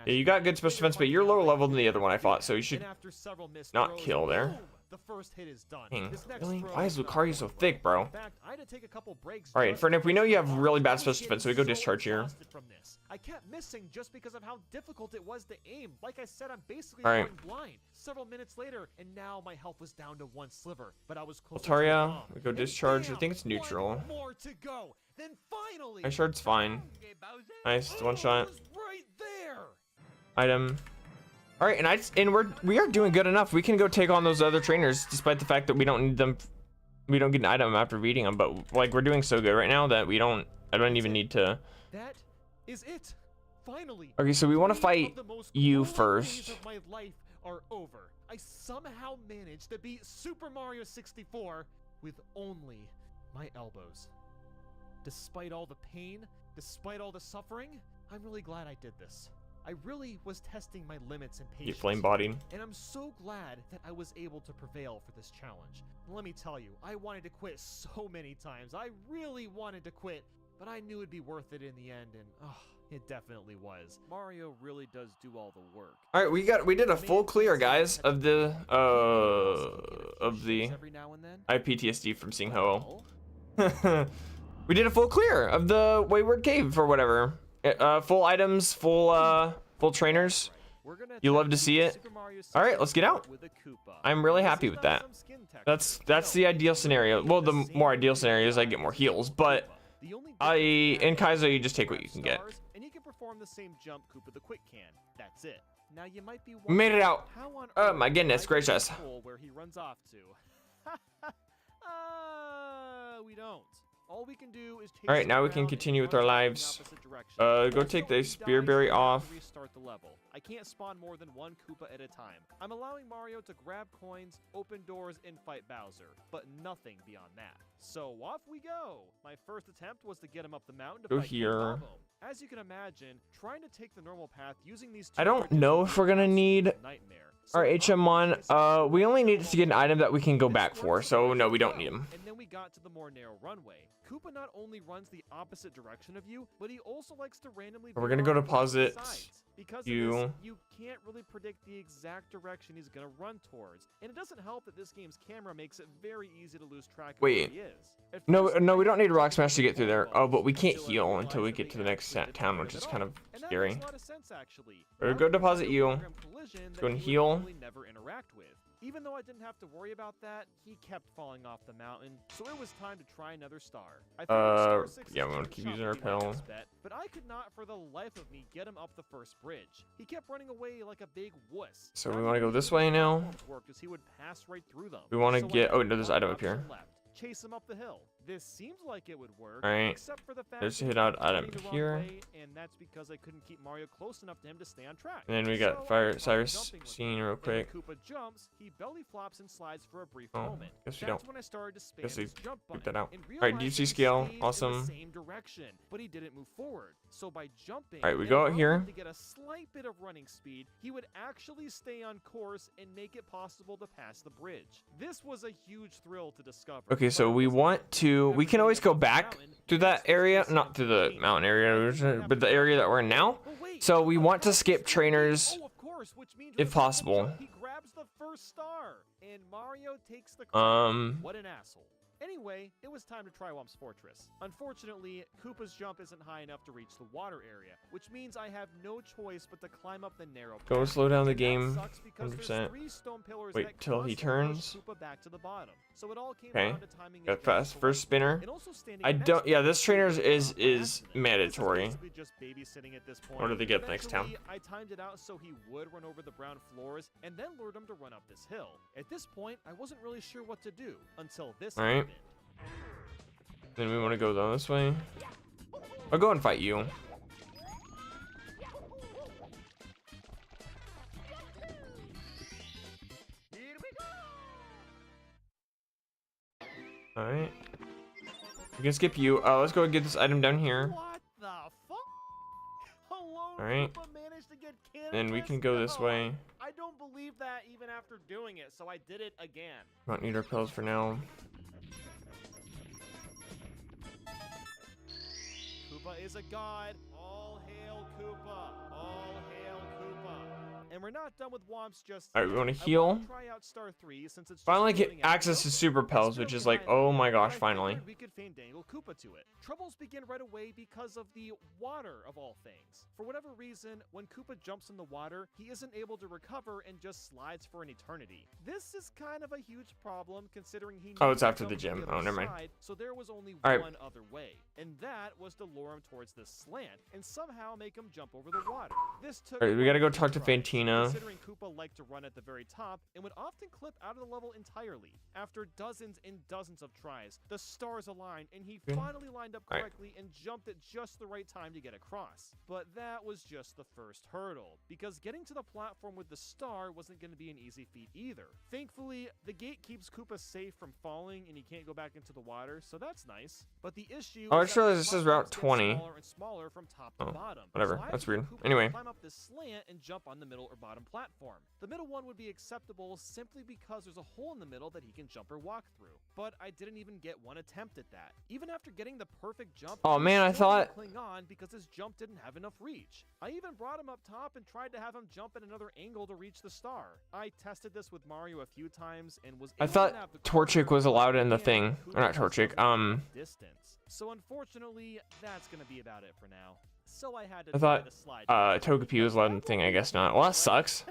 Yeah, you got good special defense, but you're lower level than the other one I fought, so you should not kill there. The first hit is done. Dang, This next really? throw Why is was Lucario so thick, bro? In fact, I had to take a couple breaks. Alright, just Fernip, we know you have because really I bad was special defense, so we go getting discharge here. exhausted from this. I kept missing just because of how difficult it was to aim. Like I said, I'm basically Alright. going blind. Several minutes later, and now my health was down to 1 sliver. But I was close. Altaria, we go discharge. I think it's neutral. 1 more to go. Then finally. My shard's fine. Nice, 1 shot. It was right there. Item. All right, and we are doing good enough. We can go take on those other trainers, despite the fact that we don't need them. We don't get an item after beating them, but like we're doing so good right now that we don't. I don't even need to. That is it. Finally. Okay, so we want to fight you first. Of my life are over. I somehow managed to beat Super Mario 64 with only my elbows. Despite all the pain, despite all the suffering, I'm really glad I did this. I really was testing my limits and patience. Get flame bodied. And I'm so glad that I was able to prevail for this challenge. Let me tell you, I wanted to quit so many times. I really wanted to quit, but I knew it'd be worth it in the end, and it definitely was. Mario really does do all the work. All right, we did a full clear, guys, of the Every now and then. I have PTSD from seeing Ho. We did a full clear of the Wayward Cave or whatever. Full items, full trainers. You love to see it. All right, let's get out. I'm really happy with that. That's the ideal scenario. Well, the more ideal scenario is I get more heals, but in KAIZO you just take what you can get. And he can perform the same jump Koopa the Quick can. That's it. Now you might be We made it out. how on Oh earth my goodness I gracious. control where he runs off to. We don't. All we can do is chase All right, now we him can around continue and with our run off in the lives. opposite direction. Go Also, take the if he spear dies, berry he'll have to off. Restart the level. I can't spawn more than 1 Koopa at a time. I'm allowing Mario to grab coins, open doors, and fight Bowser, but nothing beyond that. So off we go. My first attempt was to get him up the mountain to Go fight King here. Bob-omb. As you can imagine, trying to take the normal path using these two I don't know if we're gonna need nightmare. So Alright, HM1, we only need to get an item that we can go back for, so no, we don't need him. And then we got to the more narrow runway. Koopa not only runs the opposite direction of you, but he also likes to randomly We're gonna go veer off deposit sides. Because of you. this, you can't really predict the exact direction he's gonna run towards. And it doesn't help that this game's camera makes it very easy to lose track of where he is. No, we don't need Rock Smash to get through there. Oh, but we can't heal until we get to the next town, which is kind of scary. Or go deposit you. Let's go and heal. Never interact with. Even though I didn't have to worry about that, he kept falling off the mountain, so it was time to try another star. Yeah, we want to keep using our Pel. But I could not for the life of me get him up the first bridge. He kept running away like a big wuss. So we want to go this way now. He would pass right through them. We want to get, oh no, there's an item up here. Chase him up the hill. This seems like it would work, Alright, except for the fact there's a that hit out he item kept going the here. wrong way, and that's because I couldn't keep Mario close enough to him to stay on track. And then we got So Fire I tried Cyrus jumping with scene him, real and quick. when Koopa jumps, he belly flops and slides for a brief Oh, moment. guess we That's don't. when I started to spam Guess we his jump took button that out. and Alright, realized DC that he scale, stayed in awesome. the same direction, but he didn't move forward. So by jumping, Alright, we and go out allowing here. him to get a slight bit of running speed, he would actually stay on course and make it possible to pass the bridge. This was a huge thrill to discover. Okay, so we want to, we can always go back to that area, not to the mountain area, but the area that we're in now. So we want to skip trainers if possible. He grabs the first star, and Mario takes the crown. What an asshole. Anyway, it was time to try Whomp's Fortress. Unfortunately, Koopa's jump isn't high enough to reach the water area, which means I have no choice but to climb up the narrow path. Go slow down the And that game, sucks because there's 100%. 3 stone pillars Wait that till he constantly push turns. Koopa back to the bottom. So it all came Okay, down to timing his got jump fast correctly. first spinner. And also standing I next don't, to yeah, him. this trainers is This mandatory. basically just babysitting at this point. What do they get next time? Eventually, I timed it out so he would run over the brown floors and then lured him to run up this hill. At this point, I wasn't really sure what to do until this Alright. happened. Then we want to go down this way. I'll go and fight you. Alright. We can skip you. Let's go and get this item down here. What the fuck? Alone Alright. Koopa managed to get cannonless? Then we can go this No, way. I don't believe that even after doing it, so I did it again. Don't need our pills for now. Koopa is a god. All hail Koopa. All hail Koopa. And we're not done with Whomps just Alright, we yet. want I to heal. wanna try out Star 3 since it's Finally just get giving out access to Koopa. Super Pels, It's which still is like, behind oh me, my but gosh, I finally. figured we could fandangle Koopa to it. Troubles begin right away because of the water of all things. For whatever reason, when Koopa jumps in the water, he isn't able to recover and just slides for an eternity. This is kind of a huge problem considering he Oh, needed it's to after the jump to gym. other Oh, never mind. side, so there was only Alright. one other way, and that was to lure him towards this slant and somehow make him jump over the water. This took Alright, we gotta go quite a talk to few tries, Fantina. considering Koopa liked to run at the very top and would often clip out of the level entirely. After dozens and dozens of tries, the stars aligned and he Good. finally lined up Alright. correctly and jumped at just the right time to get across. But that was just the first hurdle, because getting to the platform with the star wasn't going to be an easy feat either. Thankfully, the gate keeps Koopa safe from falling and he can't go back into the water, so that's nice. But the issue Oh, I is just that realized the this is platforms Route get 20. smaller and smaller from top to Oh, bottom. whatever. So I That's had to weird. get Koopa to Anyway. climb up this slant and jump on the middle or bottom platform. The middle one would be acceptable simply because there's a hole in the middle that he can jump or walk through. But I didn't even get one attempt at that. Even after getting the perfect jump, Oh, he man, I still didn't thought- cling on because his jump didn't have enough reach. I even brought him up top and tried to have him jump at another angle to reach the star. I tested this with Mario a few times and was I able thought to nab the Torchic corner, was allowed in the and thing. Koopa Or not just Torchic, wasn't distance. So unfortunately, that's gonna be about it for now. So I had to I try thought, the slide. Togepi was allowed in the thing, I guess not. Well, that sucks.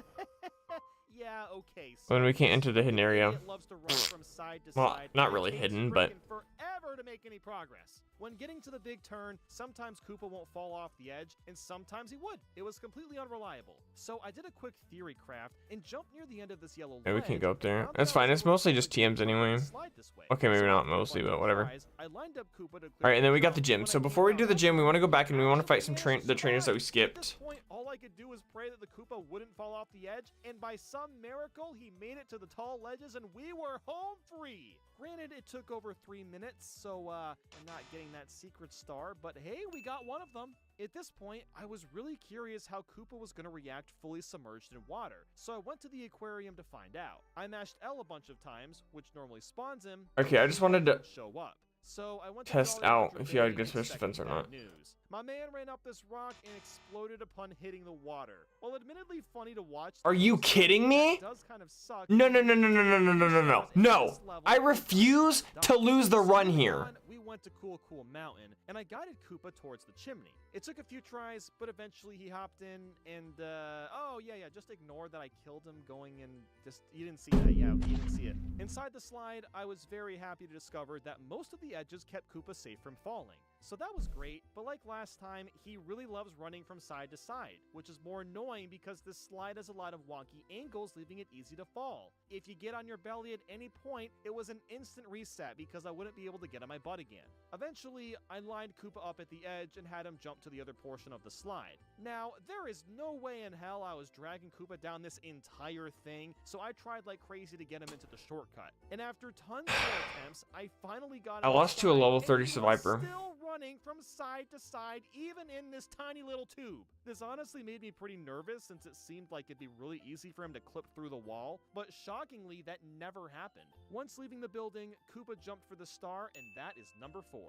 Yeah, okay. When we can't enter the hidden area. Idiot loves to run from side to Well, side, not and it really takes hidden, but- frickin' forever to make any progress. When getting to the big turn, sometimes Koopa won't fall off the edge, and sometimes he would. It was completely unreliable. So I did a quick theory craft and jumped near the end of this yellow Yeah, we ledge, can't go up there. found That's that I fine. was It's able mostly to just TMs anyway. slide this way. Okay, maybe So not after a mostly, bunch but of whatever. tries, I lined up Koopa to Alright, and then we got the jump. gym. When So I before we came do the down, gym, we want to go back and we want to actually fight some managed to trainers that we survive. At this skipped. point, all I could do was pray that the Koopa wouldn't fall off the edge, and by some miracle, he made it to the tall ledges and we were home free. Granted, it took over 3 minutes, so I'm not getting that secret star, but hey, we got one of them. At this point, I was really curious how Koopa was going to react fully submerged in water, so I went to the aquarium to find out. I mashed L a bunch of times, which normally spawns him. Okay, I just wanted to show up. So I went to test Jolly out Roger if you had Bay good space defense or expecting not. bad news. My man ran up this rock and exploded upon hitting the water. While admittedly funny to watch, Are you kidding me? it does kind of suck. No, no, no, no, no, no, no, no, no, no. No. I refuse to lose the run here. We went to Cool Mountain, and I guided Koopa towards the chimney. It took a few tries, but eventually he hopped in, and, oh, yeah, just ignore that I killed him going and just, you didn't see that, yeah, you didn't see it. Inside the slide, I was very happy to discover that most of the edges kept Koopa safe from falling. So that was great, but like last time, he really loves running from side to side, which is more annoying because this slide has a lot of wonky angles, leaving it easy to fall. If you get on your belly at any point, it was an instant reset because I wouldn't be able to get on my butt again. Eventually, I lined Koopa up at the edge and had him jump to the other portion of the slide. Now, there is no way in hell I was dragging Koopa down this entire thing, so I tried like crazy to get him into the shortcut. And after tons of attempts, I finally got him. I lost to a level 30 and he was Survivor. still running from side to side, even in this tiny little tube. This honestly made me pretty nervous since it seemed like it'd be really easy for him to clip through the wall, but shockingly, that never happened. Once leaving the building, Koopa jumped for the star, and that is number 4.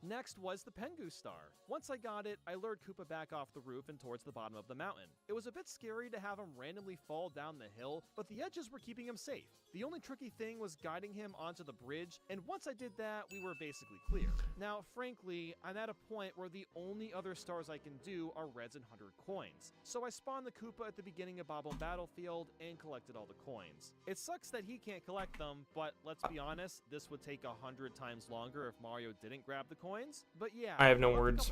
Next was the Pengu Star. Once I got it, I lured Koopa back off the roof and towards the bottom of the mountain. It was a bit scary to have him randomly fall down the hill, but the edges were keeping him safe. The only tricky thing was guiding him onto the bridge, and once I did that, we were basically clear. Now, frankly, I'm at a point where the only other stars I can do are reds and 100 coins. So I spawned the Koopa at the beginning of Bob-omb Battlefield and collected all the coins. It sucks that he can't collect them, but let's be honest, this would take 100 times longer if Mario didn't grab the coins. But yeah, I have no words.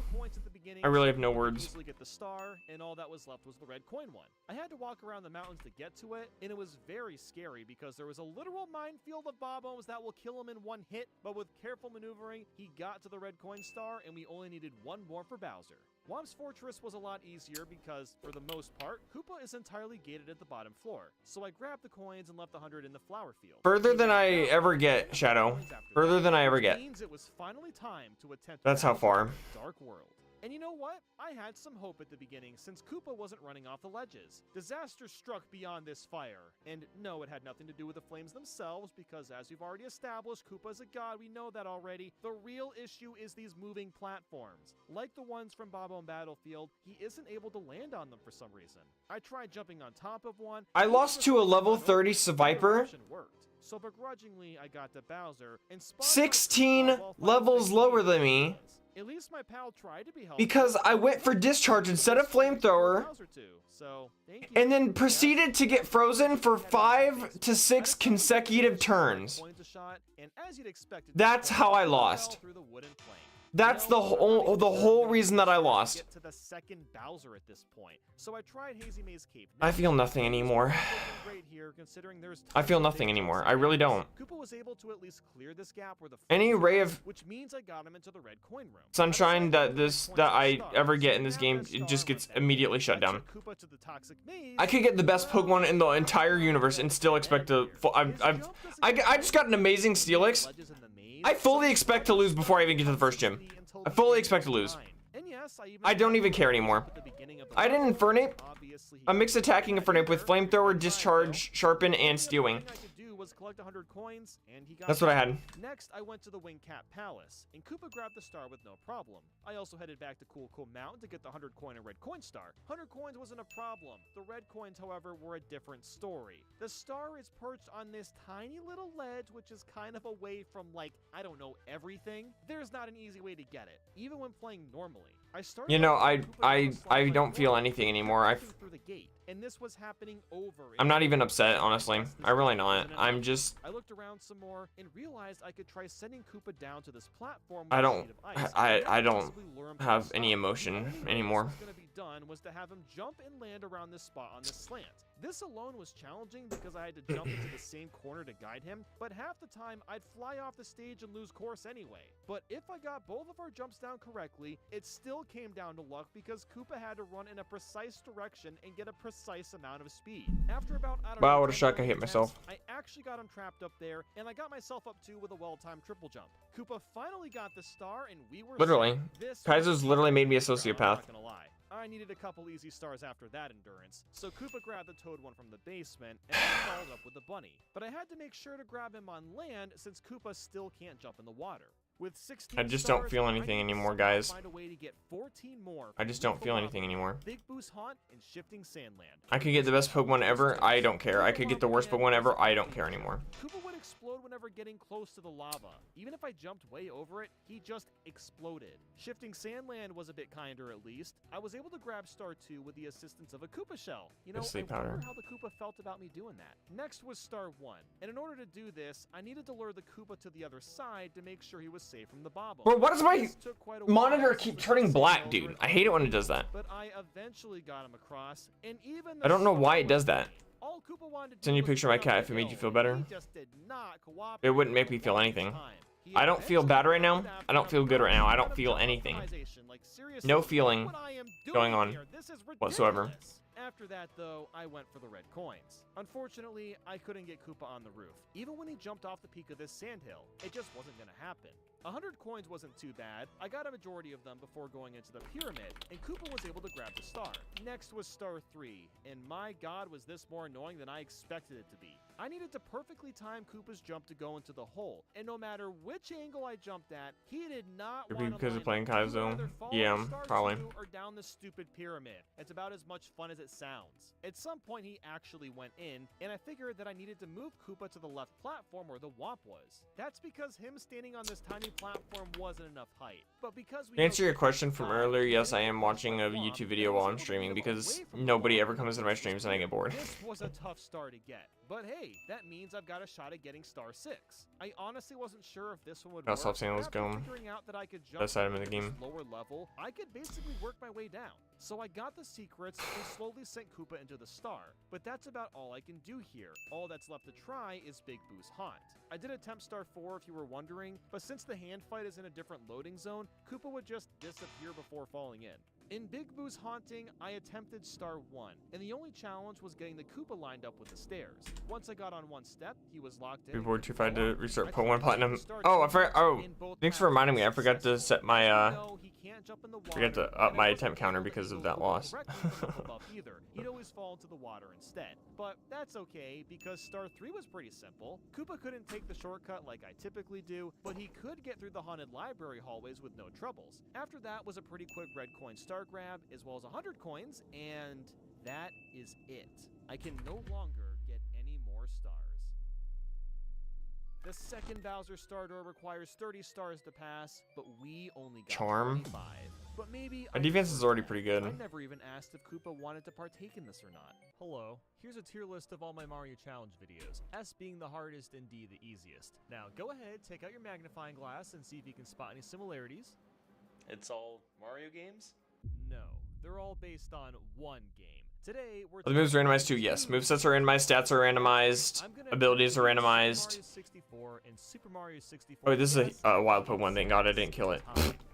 I really have no words. Easily get the star, and all that was left was the red coin one. I had to walk around the mountains to get to it, and it was very scary because there was a literal minefield of Bob-ombs that will kill him in one hit, but with careful maneuvering, he got to the red coin star, and we only needed one more for Bowser. Womp's Fortress was a lot easier because, for the most part, Koopa is entirely gated at the bottom floor. So I grabbed the coins and left the 100 in the flower field. Further than I ever get, Shadow. Further than I ever get. Means it was finally time to attempt That's how far. Dark World. And you know what? I had some hope at the beginning since Koopa wasn't running off the ledges. Disaster struck beyond this fire. And no, it had nothing to do with the flames themselves because as we've already established, Koopa is a god, we know that already. The real issue is these moving platforms. Like the ones from Bob-omb Battlefield, he isn't able to land on them for some reason. I tried jumping on top of one. I lost to a level 30 Survivor. So begrudgingly, I got to Bowser and 16 levels lower than me. At least my pal tried to be helpful. Because I went for discharge instead of flamethrower, and then proceeded to get frozen for 5 to 6 consecutive turns. That's how I lost. That's the whole reason that I lost. Get to the second Bowser at this point. So I tried Hazy Maze Cape. I feel nothing anymore. I feel nothing anymore. I really don't. Koopa was able to at least clear this gap where the any ray of which means I got him into the red coin room. sunshine that I ever get in this game, it just gets immediately shut down. I could get the best Pokemon in the entire universe and still expect to. I just got an amazing Steelix. I fully expect to lose before I even get to the first gym. I fully expect to lose. I don't even care anymore. I did an Infernape. A mixed attacking Infernape with Flamethrower, Discharge, Sharpen, and Stealing. Collect 100 coins, and he got That's what I had. Next, I went to the Wingcat Palace, and Koopa grabbed the star with no problem. I also headed back to Cool Mountain to get the 100 coin and red coin star. 100 coins wasn't a problem. The red coins, however, were a different story. The star is perched on this tiny little ledge, which is kind of away from, like, I don't know, everything. There's not an easy way to get it, even when playing normally. You know, I don't feel anything anymore. Through the gate, and this was happening over. I'm not even upset, honestly. I'm really not. I'm just. I looked around some more and realized I could try sending Koopa down to this platform. I don't have any emotion anymore. What was gonna be done was to have him jump and land around this spot on this slant. This alone was challenging because I had to jump into the same corner to guide him, but half the time I'd fly off the stage and lose course anyway. But if I got both of our jumps down correctly, it still came down to luck because Koopa had to run in a precise direction and get a precise amount of speed. After about, I don't know, wow, what a shock, I hate myself. I actually got him trapped up there, and I got myself up too with a well-timed triple jump. Koopa finally got the star, and we were Literally. Kaizo's literally made me a sociopath. I'm not gonna lie. I needed a couple easy stars after that endurance, so Koopa grabbed the toad one from the basement and then followed up with the bunny. But I had to make sure to grab him on land since Koopa still can't jump in the water. With 16 I just don't feel anything anymore, guys. Find a way to get 14 more I just don't feel anything anymore. Big Boost Haunt and Shifting Sandland. I could get the best Pokemon ever. I don't care. I could get the worst Pokemon ever. I don't care anymore. Koopa would explode whenever getting close to the lava. Even if I jumped way over it, he just exploded. Shifting Sandland was a bit kinder at least. I was able to grab Star 2 with the assistance of a Koopa Shell. You know, I wonder how the Koopa felt about me doing that. Next was Star 1. And in order to do this, I needed to lure the Koopa to the other side to make sure he was safe from the Bobble. Bro, why does my monitor keep turning black, dude? I hate it when it does that. But I eventually got him across, and even I don't know why it does that. all Koopa wanted to Send you a do picture of my was cat jump if it made you the feel hill. better. He just did not cooperate It wouldn't make me feel anything. I don't feel bad right now. I don't feel good right now. I don't feel anything. No feeling going on whatsoever. After that, though, I went for the red coins. Unfortunately, I couldn't get Koopa on the roof. Even when he jumped off the peak of this sandhill, it just wasn't going to happen. 100 coins wasn't too bad. I got a majority of them before going into the pyramid, and Koopa was able to grab the star. Next was Star 3, and my god was this more annoying than I expected it to be. I needed to perfectly time Koopa's jump to go into the hole, and no matter which angle I jumped at, he did not Could be want to because of playing line up. He would Kaizo. either fall Yeah, to Star probably. 2 or down the stupid pyramid. It's about as much fun as it sounds. At some point, he actually went in, and I figured that I needed to move Koopa to the left platform where the Womp was. That's because him standing on this tiny platform wasn't enough height. But because we To answer your question from earlier, yes, I am watching a YouTube video while I'm streaming because nobody ever comes into my streams and I get bored. This was a tough star to get. But hey, that means I've got a shot at getting Star 6. I honestly wasn't sure if this one would I'll work. stop saying let's After go. figuring out that I could jump Best item in the to game. this lower level, I could basically work my way down. So I got the secrets and slowly sent Koopa into the star. But that's about all I can do here. All that's left to try is Big Boo's Haunt. I did attempt Star 4 if you were wondering, but since the hand fight is in a different loading zone, Koopa would just disappear before falling in. In Big Boo's haunting, I attempted Star 1, and the only challenge was getting the Koopa lined up with the stairs. Once I got on one step, he was locked in. Before too far to restart Pokemon Platinum. Oh, I forgot. Oh, thanks for reminding me. I forgot to set my forgot to up my attempt counter because of that loss. He'd always fall into the water instead. But that's okay, because Star 3 was pretty simple. Koopa couldn't take the shortcut like I typically do, but he could get through the haunted library hallways with no troubles. After that was a pretty quick red coin star grab, as well as 100 coins, and that is it. I can no longer get any more stars. The second Bowser Star Door requires 30 stars to pass, but we only got Charm. 25. But maybe My defense is already pretty good. I never even asked if Koopa wanted to partake in this or not. Hello, here's a tier list of all my Mario Challenge videos, S being the hardest and D the easiest. Now go ahead, take out your magnifying glass and see if you can spot any similarities. It's all Mario games? No, they're all based on one game. Today, we're Are the moves randomized too? Yes. Movesets are randomized, stats are randomized, abilities are randomized. Mario 64 and Super Mario 64. Oh, this is a wild Pokemon. Thank God I didn't kill it.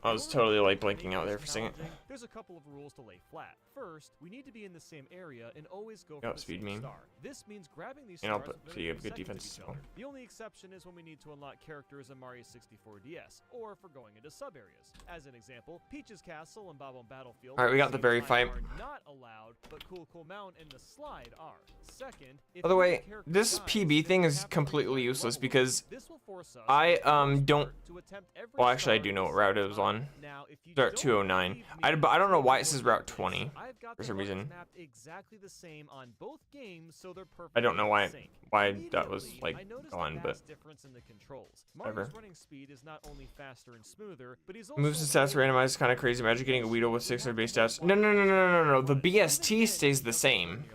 I was totally like blinking out there for a second. There's a couple of rules to lay flat. First, we need to be in the same area and always go Yeah, for the speed same me. star. This means grabbing these And I'll stars put- within so you a have few good seconds of defense, each so. other. The only exception is when we need to unlock characters in Mario 64 DS, or if we're going into sub-areas. As an example, Peach's Castle and Bob-on Battlefield. Alright, we got the berry fight. Are not allowed, but Cool Cool Mountain and the Slide are. Second, if By the way, each character this dies, PB thing they is have to completely replay useless level because this will force us I don't. to attempt every Well, actually, I star do at know the what route same it was time. on. Now, if you It's Route don't 209. believe me, I don't know why it says look at Route this. 20 I've got for the some buttons reason. mapped exactly the same on both games, so they're perfect. I don't know why that Immediately, was like I noticed gone, a but vast difference in the controls. whatever. Mario's running speed is not only faster and smoother, but he's also Moves and stats are randomized. Kind of crazy. Imagine getting a Weedle with 600 base stats. No. The BST stays the same.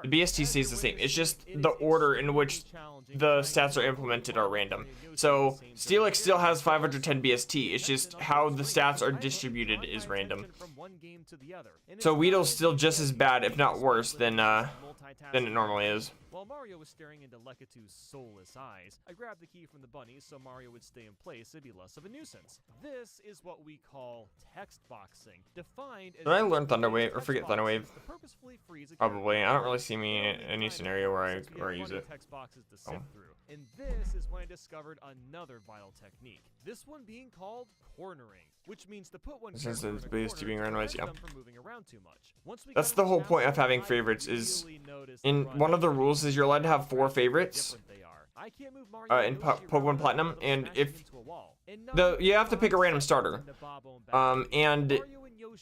The BST stays the same. It's just the order in which the stats are implemented are random. So Steelix still has 510 BST. It's just how the stats are distributed is random. So Weedle's still just as bad, if not worse, than it normally is. Well, While Mario was staring into Lekatu's soulless eyes, I grabbed the key from the bunny so Mario would stay in place and be less of a nuisance. This is what we call text boxing, defined as— Did I learn Thunderwave or forget Thunderwave? to purposefully freeze a Probably. character. I don't really see me in any scenario where I use it. Text boxes to sift through. And this is when I discovered another vital technique. This one being called cornering, which means to put one Since character it's in a based to being corner to randomized, prevent yeah. them from moving around too much. Once we That's got the into whole point of Castle, having I favorites is really noticed in the one of the run rules is you're allowed to have 4 how favorites different they are. I can't move Mario in and Yoshi Pokemon around Platinum, without and smashing if into a wall. And you have to pick a random starter.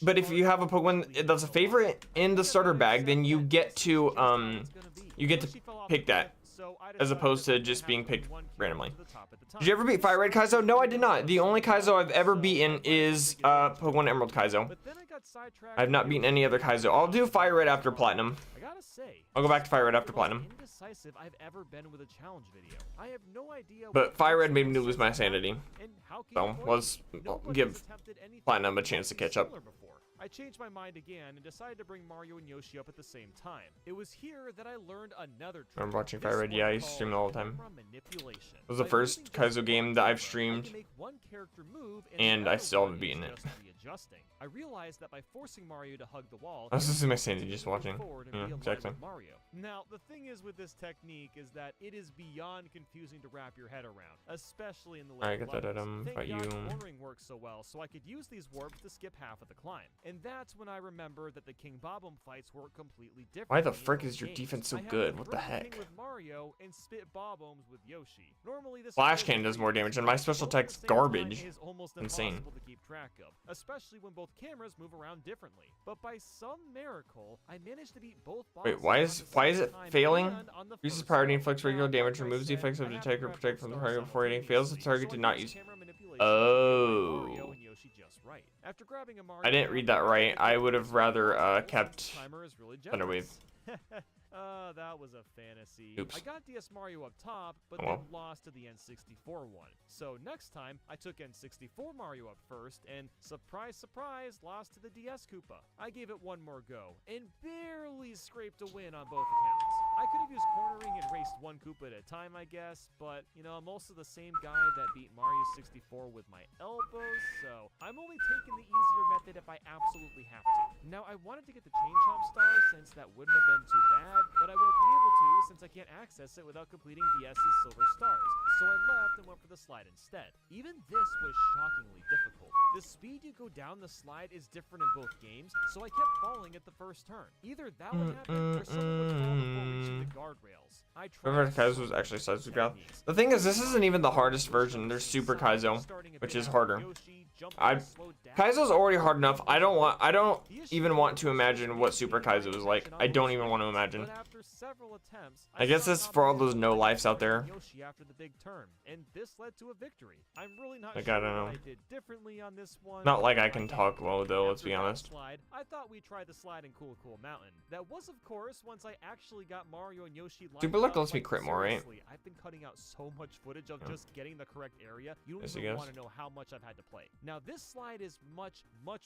But if you have a Pokemon that's a favorite in the starter bag, then you get to pick that, as opposed to just being picked randomly. Did you ever beat Fire Red Kaizo? No, I did not. The only Kaizo I've ever beaten is Pokemon Emerald Kaizo. I have not beaten any other Kaizo. I'll do Fire Red after Platinum. I'll go back to Fire Red after Platinum. Indecisive I've ever been with a challenge video. I have no idea. But Fire Red made me lose my sanity. So let's give Platinum a chance to catch up. I changed my mind again and decided to bring Mario and Yoshi up at the same time. It was here that I learned another trick. I'm watching Fire Red. Yeah, I used to stream it all the time. It was the first Kaizo game that I've streamed, and I still haven't beaten it. I realized that by forcing Mario to hug the wall, I was losing my sanity just watching. Yeah, exactly. Mario. Now, the thing is with this technique is that it is beyond confusing to wrap your head around, especially in the later Alright, get that levels. item. Thank Got you. God cornering works so well, so I could use these warps to skip half of the climb. And that's when I remembered that the King Bob-omb fights work completely different. Why the in frick both is your games. defense so I have good? the What the Burger heck? King with Mario and spit Bob-ombs with Yoshi. Normally this Flash Cannon does more damage, and my special attack's garbage. is almost Insane. impossible to keep track of, especially when both cameras move around differently. But by some miracle, I managed to beat both bosses. Wait, why is it time failing? and on the Uses first priority, go. inflicts regular Now, damage, like I removes the said, effects of I have detect or to protect from the grab both target before hitting. Fails if the target so did I not did use. camera manipulation Oh. Mario and Yoshi just right. After grabbing a Mario I didn't read that right. I would have rather kept timer is really Thunderwave. That was a fantasy. Oops. I got DS Mario up top, but Oh, well. then lost to the N64 one. So next time, I took N64 Mario up first, and surprise, surprise, lost to the DS Koopa. I gave it one more go, and barely scraped a win on both accounts. I could have used cornering and raced one Koopa at a time, I guess, but, you know, I'm also the same guy that beat Mario 64 with my elbows, so I'm only taking the easier method if I absolutely have to. Now, I wanted to get the Chain Chomp star since that wouldn't have been too bad, but I won't be able to since I can't access it without completing DS's silver stars, so I left and went for the slide instead. Even this was shockingly difficult. The speed you go down the slide is different in both games, so I kept falling at the first turn. Either that would happen or someone would fall before reaching the guardrails. I Remember, tried Kaizo was so actually many sized with Gal. techniques. The thing is, this isn't even the hardest version. There's Super Kaizo, which is harder. Kaizo's already hard enough. I don't even want to imagine what Super Kaizo is like. I don't even want to imagine. I guess it's for all those no lives out there. After the big turn, and this led to a victory. I'm really not Like, sure I don't know. what I did differently on this one. Not like I can talk low though, let's After be that honest. Slide, I thought we'd try the slide in Cool Mountain. That was, of course, once I actually got Mario and Yoshi lined Super Luck up, lets me but crit more, right? seriously, I've been cutting out so much footage of just getting the correct area. You don't Yes, I even guess. want to know how much I've had to play. Now, this slide is much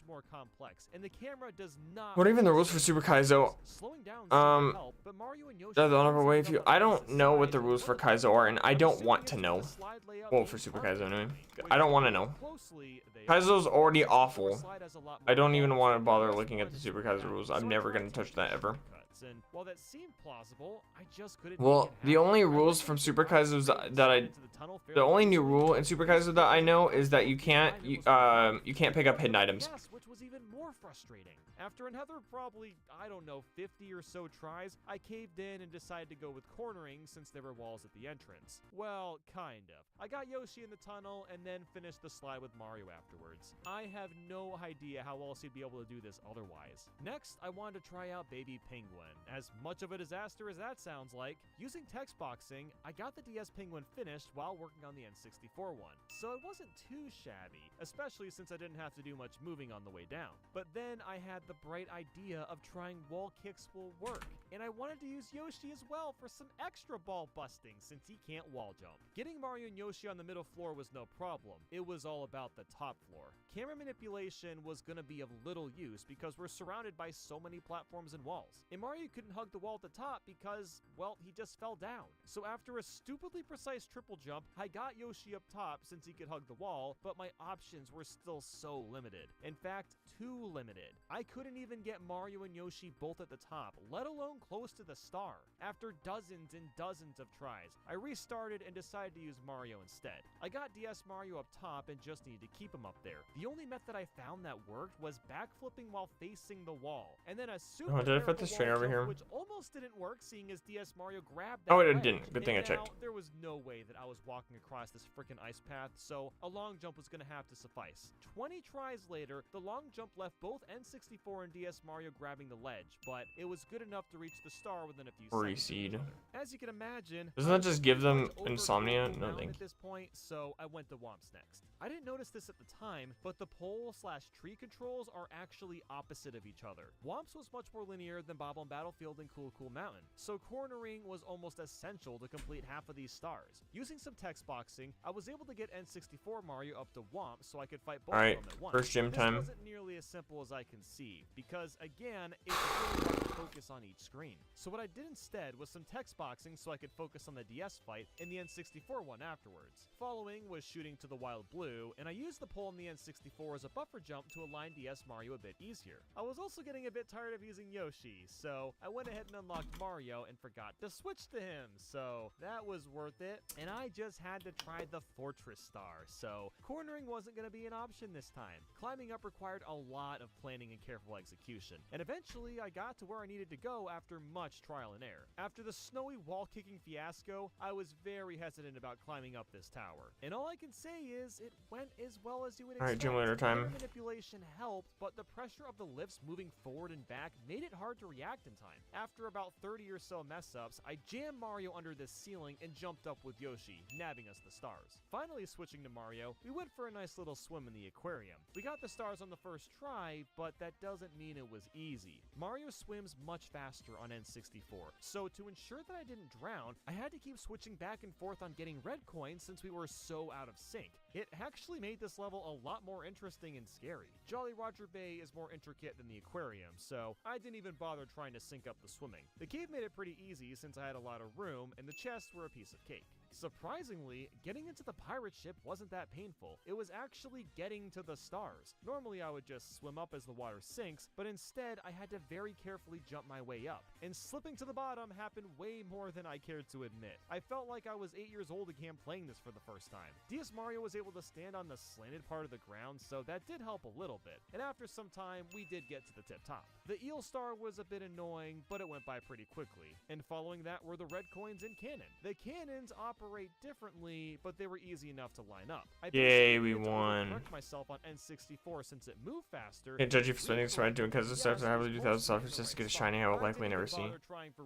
more complex, and the camera does not. What are even the rules for Super Kaizo? Slowing down seemed to help, but Mario and Yoshi That's the couldn't other way. speed If you, up on I the don't opposite know what side, the and rules for one of Kaizo are, and I I'm don't assuming want it's to that know. the slide layout Well, being for Super perfect. Kaizo anyway. When I don't you want to look know. closely, they are. Kaizo's already The awful. slide has a lot I more don't even bumps want to than the bother rest looking at the ones Super do. Kaizo rules. I'm So I never tried gonna touch that ever. shortcuts, and while that seemed plausible, I just couldn't Well, make it the happen. only I rules went from into Super the garden Kaizo's and that slid I, into the tunnel the fairly only new easily. rule in Super Kaizo that I know is that you can't pick up hidden items. Yes, which was even more frustrating. After another probably, I don't know, 50 or so tries, I caved in and decided to go with cornering since there were walls at the entrance. Well, kind of. I got Yoshi in the tunnel and then finished the slide with Mario afterwards. I have no idea how else he'd be able to do this otherwise. Next, I wanted to try out Baby Penguin. As much of a disaster as that sounds like, using text boxing, I got the DS Penguin finished while working on the N64 one. So it wasn't too shabby, especially since I didn't have to do much moving on the way down. But then I had the bright idea of trying wall kicks will work, and I wanted to use Yoshi as well for some extra ball busting since he can't wall jump. Getting Mario and Yoshi on the middle floor was no problem. It was all about the top floor. Camera manipulation was gonna be of little use because we're surrounded by so many platforms and walls. In Mario Mario couldn't hug the wall at the top because, well, he just fell down. So after a stupidly precise triple jump, I got Yoshi up top since he could hug the wall, but my options were still so limited. In fact, too limited. I couldn't even get Mario and Yoshi both at the top, let alone close to the star. After dozens and dozens of tries, I restarted and decided to use Mario instead. I got DS Mario up top and just needed to keep him up there. The only method I found that worked was backflipping while facing the wall, and then a super did I put the string over here? which almost didn't work, seeing as DS Mario grabbed that Oh, it ledge. didn't. Good thing I And now, checked. there was no way that I was walking across this freaking ice path, so a long jump was gonna have to suffice. 20 tries later, the long jump left both N64 and DS Mario grabbing the ledge, but it was good enough to reach the star within a few seconds. Reseed. As you can imagine, Doesn't that just give them over insomnia? Google No Mountain thank at this point, so I went to Womps next. I didn't notice this at the time, but the pole/tree controls are actually opposite of each other. Womps was much more linear than Bobble and Battlefield and Cool Cool Mountain, so cornering was almost essential to complete half of these stars. Using some text boxing, I was able to get N64 Mario up to Womps so I could fight both Alright, of them at once. first gym This time. wasn't nearly as simple as I conceived, because again, it's really hard to focus on each screen. So what I did instead was some text boxing so I could focus on the DS fight and the N64 one afterwards. Following was shooting to the Wild Blue, and I used the pole in the N64 as a buffer jump to align DS Mario a bit easier. I was also getting a bit tired of using Yoshi, so I went ahead and unlocked Mario and forgot to switch to him, so that was worth it. And I just had to try the Fortress Star, so cornering wasn't going to be an option this time. Climbing up required a lot of planning and careful execution, and eventually I got to where I needed to go after much trial and error. After the snowy wall-kicking fiasco, I was very hesitant about climbing up this tower, and all I can say is it went as well as you would Alright, expect. gym leader time. Camera manipulation helped, but the pressure of the lifts moving forward and back made it hard to react in time. After about 30 or so mess-ups, I jammed Mario under this ceiling and jumped up with Yoshi, nabbing us the stars. Finally switching to Mario, we went for a nice little swim in the aquarium. We got the stars on the first try, but that doesn't mean it was easy. Mario swims much faster on N64, so to ensure that I didn't drown, I had to keep switching back and forth on getting red coins since we were so out of sync. It actually made this level a lot more interesting and scary. Jolly Roger Bay is more intricate than the aquarium, so I didn't even bother trying to sync up the swimming. The cave made it pretty easy since I had a lot of room, and the chests were a piece of cake. Surprisingly, getting into the pirate ship wasn't that painful. It was actually getting to the stars. Normally I would just swim up as the water sinks, but instead I had to very carefully jump my way up. And slipping to the bottom happened way more than I cared to admit. I felt like I was 8 years old again playing this for the first time. DS Mario was able to stand on the slanted part of the ground, so that did help a little bit. And after some time, we did get to the tip top. The eel star was a bit annoying, but it went by pretty quickly. And following that were the red coins and cannon. The cannons operate differently, but they were easy enough to line up. I Yay, we needed to won. overcorrect myself on N64 since it moved faster. Can't judge you for spending so much doing because the steps I heavily do thousands of just to get a shiny I will likely never see.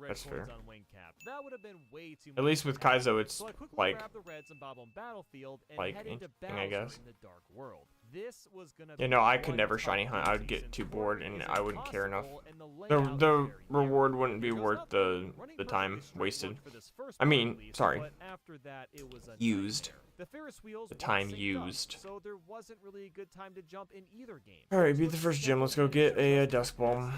That's fair. That would have been way too At least with much. KAIZO, it's So I quickly like, grabbed the reds and Bobble and Battlefield and like headed to interesting, Bowser I guess. in the Dark World. This was gonna you be know, I could one never tough shiny hunt. I would get season. too bored and Is I wouldn't care enough. impossible, and the layout The was very reward narrow. wouldn't be There was worth nothing the running time perfectly straight wasted. for this first I mean, release, sorry. but after that, it was a Used. nightmare. The Ferris wheels The weren't time synced up, used. so there wasn't really a good time to jump in either game. Alright, beat the first gym. Let's go get a dusk ball.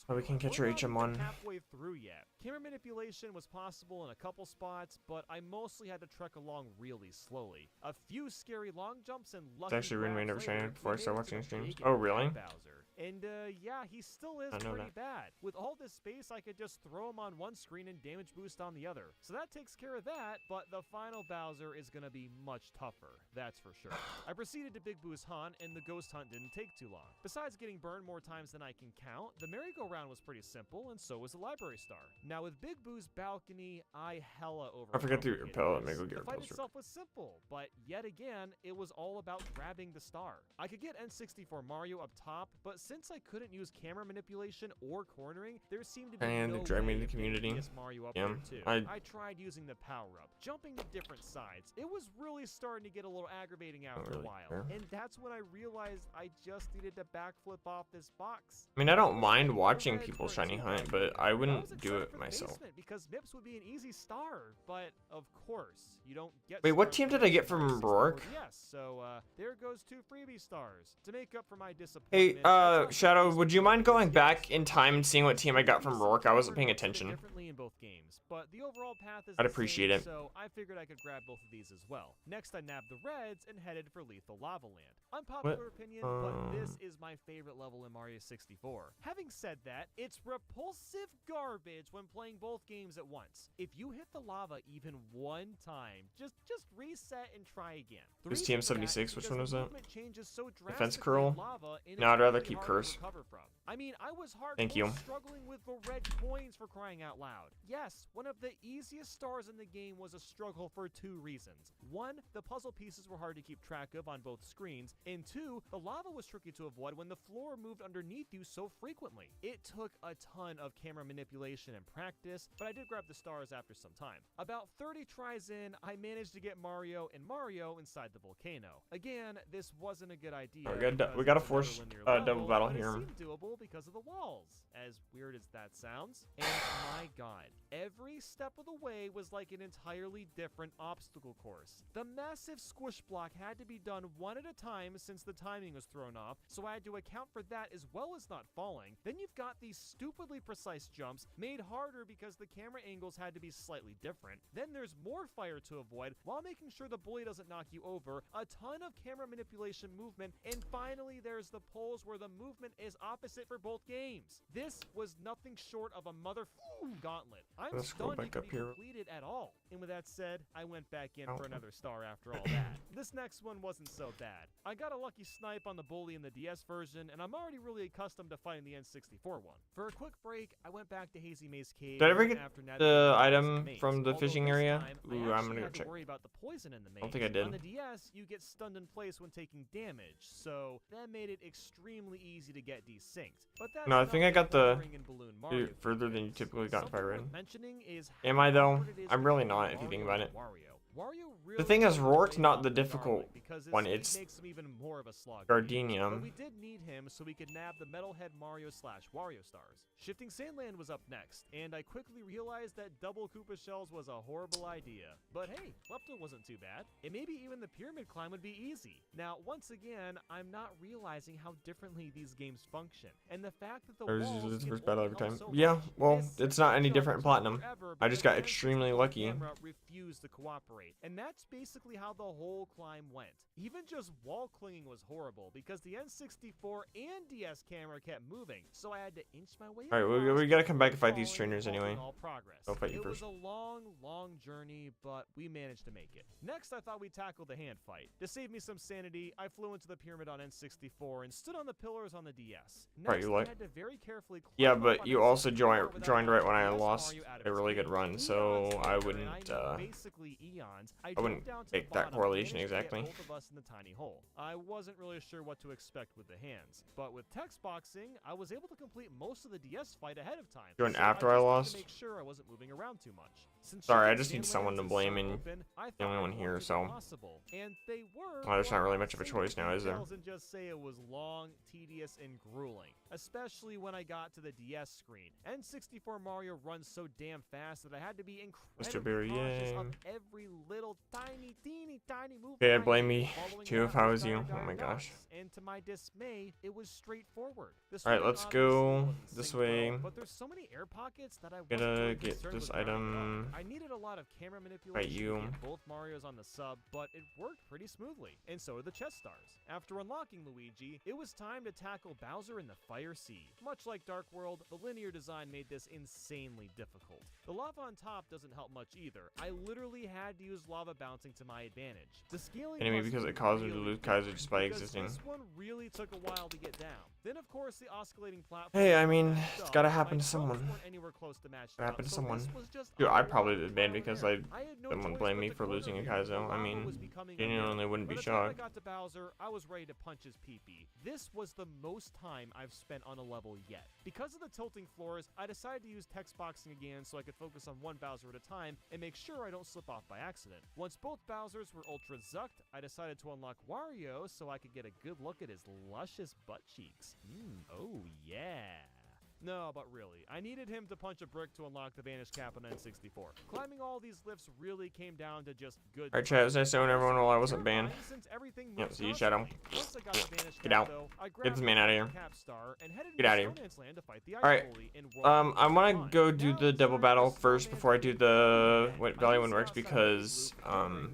So we can catch our We're not HM even on. halfway through yet. Camera manipulation was possible in a couple spots, but I mostly had to trek along really slowly. A few scary long jumps and lucky actually ruined my grabs never shiny later, before I we started made it watching to the streams. big Oh, and really? bad Bowser. And yeah, he still is I know pretty that. bad. With all this space, I could just throw him on one screen and damage boost on the other. So that takes care of that, but the final Bowser is gonna be much tougher, that's for sure. I proceeded to Big Boo's Hunt, and the ghost hunt didn't take too long. Besides getting burned more times than I can count, the merry-go-round was pretty simple, and so was the library star. Now with Big Boo's balcony, I hella I forgot to overcomplicated repel it. this. Maybe we'll get The fight repels. itself was simple, but yet again, it was all about grabbing the star. I could get N64 Mario up top, but since I couldn't use camera manipulation or cornering, there seemed to be And no they dragged me way to the of getting community. DS Mario up Yeah, there too. I tried using the power-up, jumping to different sides. It was really starting to get a little aggravating after really a while, care. and that's when I realized I just needed to backflip off this box. I mean, I don't mind watching people shiny hunt, but I I was wouldn't do excited it for the myself. basement because Mips would be an easy star, but of course. You don't get. Wait, what star team did points I get in Mario from 64 Rourke? DS, so there goes 2 freebie stars. To make up for my Hey, disappointment. I thought Shadow, this would you was mind going DS. back in time and seeing what team I got from Maybe Rourke? I wasn't paying some players attention. differently in both games, but the overall path is I'd the appreciate same, it. so I figured I could grab both of these as well. Next, I nabbed the Reds and headed for Lethal Lava Land. Unpopular opinion, but this is my favorite level in Mario 64. Having said that, it's repulsive garbage when playing both games at once. If you hit the lava even one time, just reset and try again. The This reason for that TM76, is which because one the was that? movement changes so Defense drastically curl? in lava, and No, I'd it's rather really keep hard to curse. recover from. I mean, I was Thank you. struggling with the red coins for crying out loud. Yes, one of the easiest stars in the game was a struggle for 2 reasons. 1, the puzzle pieces were hard to keep track of on both screens, and 2, the lava was tricky to avoid when the floor moved underneath you so frequently. It took a ton of camera manipulation and practice, but I did grab the stars after some time. About 30 tries in, I managed to get Mario and Mario inside the volcano. Again, this wasn't a good idea. We got a force double battle but here. It seemed doable because of the walls, as weird as that sounds. And my god, every step of the way was like an entirely different obstacle course. The massive squish block had to be done one at a time since the timing was thrown off, so I had to account for that as well as not falling. Then you've got these stupidly precise jumps made harder because the camera angles had to be slightly different. Then there's more fire to avoid while making sure the bully doesn't knock you over, a ton of camera manipulation movement, and finally there's the poles where the movement is opposite for both games. This was nothing short of a mother gauntlet. I'm Let's scroll stunned it back could up be here. completed at all. And with that said, I went back in for another star after all that. This next one wasn't so bad. I got a lucky snipe on the bully in the DS version, and I'm already really accustomed to fighting the N64 one. For a quick break, I went back to Hazy Maze Cave. Did I ever get after the navigating item maze, from the although fishing this area? time, Ooh, I I'm actually gonna go had to check. worry about the poison in the maze. don't think I did. On the DS, you get stunned in place when taking damage, so that made it extremely easy to get desynced. But that's No, I think I got the further than you games. typically got Something fire worth red. mentioning is Am how I though? awkward it is I'm to really play not if you think Wario about it. and Wario. Wario really The thing is, takes Rourke's way not off the the difficult darling because his one, speed it's makes him even more of a slog. Gardenia. But we did need him so we could nab the Metalhead Mario / Wario stars. Shifting Sandland was up next, and I quickly realized that double Koopa shells was a horrible idea. But hey, Lepto wasn't too bad, and maybe even the pyramid climb would be easy. Now, once again, I'm not realizing how differently these games function, and the fact that the walls This is the can first battle only every help time. so Yeah, much. well, This it's not any jump different in took Platinum. forever I just because got the extremely N64 lucky. camera refused to cooperate, and that's basically how the whole climb went. Even just wall clinging was horrible because the N64 and DS camera kept moving, so I had to inch my way. Alright, we gotta come back and fight these trainers anyway. All progress. I'll fight you It was first. a long journey, but we managed to make it. Next, I thought we'd tackle the hand fight. To save me some sanity, I flew into the pyramid on N64 and stood on the pillars on the DS. Next, Right, you I like? had to very carefully Yeah, climb up but on you N64 also without joined right when I knocking lost Mario out of a its really good range. run, Eons so later, I and wouldn't know basically eons, I wouldn't dropped down to take the that bottom correlation and managed to exactly. get both of us in the tiny hole. I wasn't really sure what to expect with the hands, but with text boxing, I was able to complete most of the DS fight ahead of time. Joined So after I I just lost? to make sure I wasn't moving around too much. Since Sorry, I shifting just need someone to Sandlands is blame, so and open, I the only thought one it here, wouldn't be so. possible. And they were. Oh, there's not but really I'll much of a say choice the now, is there? details and just say it was long, tedious, and grueling. Especially when I got to the DS screen. N64 Mario runs so damn fast that I had to be Mr. incredibly Berry, cautious yay. of every little tiny movement. Okay, I'd I blame made, me following too it if up I with was you. dire, Oh my dire gosh. dots. And to my dismay, it was straightforward. Alright, let's go this synced way. well, but there's so many air pockets that I wasn't Gotta really get concerned this with Mario at all. item. I needed a lot of camera manipulation you. to get both Marios on the sub, but it worked pretty smoothly, and so did the chest stars. After unlocking Luigi, it was time to tackle Bowser in the Fire Sea. Much like Dark World, the linear design made this insanely difficult. The lava on top doesn't help much either. I literally had to use lava bouncing to my advantage. The scaling Anyway, must because be it caused me to really lose Kaiser just by because existing. This one really took a while to get down. Then, of course, the oscillating platform. Hey, I mean, matched it's up, gotta but happen my to someone. jumps weren't anywhere close to matched Gotta happen up, to so someone. this was just Dude, a I lot probably of did ban trial and because error. I had no someone choice blamed but me to for corner losing a him. Kaizo. The I lava mean, was becoming genuinely wouldn't By be the time I shocked. got to Bowser, I was ready to punch his pee-pee. This was the most time I've spent on a level yet. Because of the tilting floors, I decided to use text boxing again so I could focus on one Bowser at a time and make sure I don't slip off by accident. Once both Bowsers were ultra zucked, I decided to unlock Wario so I could get a good look at his luscious butt cheeks. Oh yeah. No, but really, I needed him to punch a brick to unlock the Vanish Cap on N64. Climbing all these lifts really came down to just good. Alright, chat, it was nice knowing everyone while I wasn't banned. Yep, see you, Shadow. Get out. Get this man out of here. Get out of here. Alright, I want to go do the double battle first before I do the Valley Wind Works because,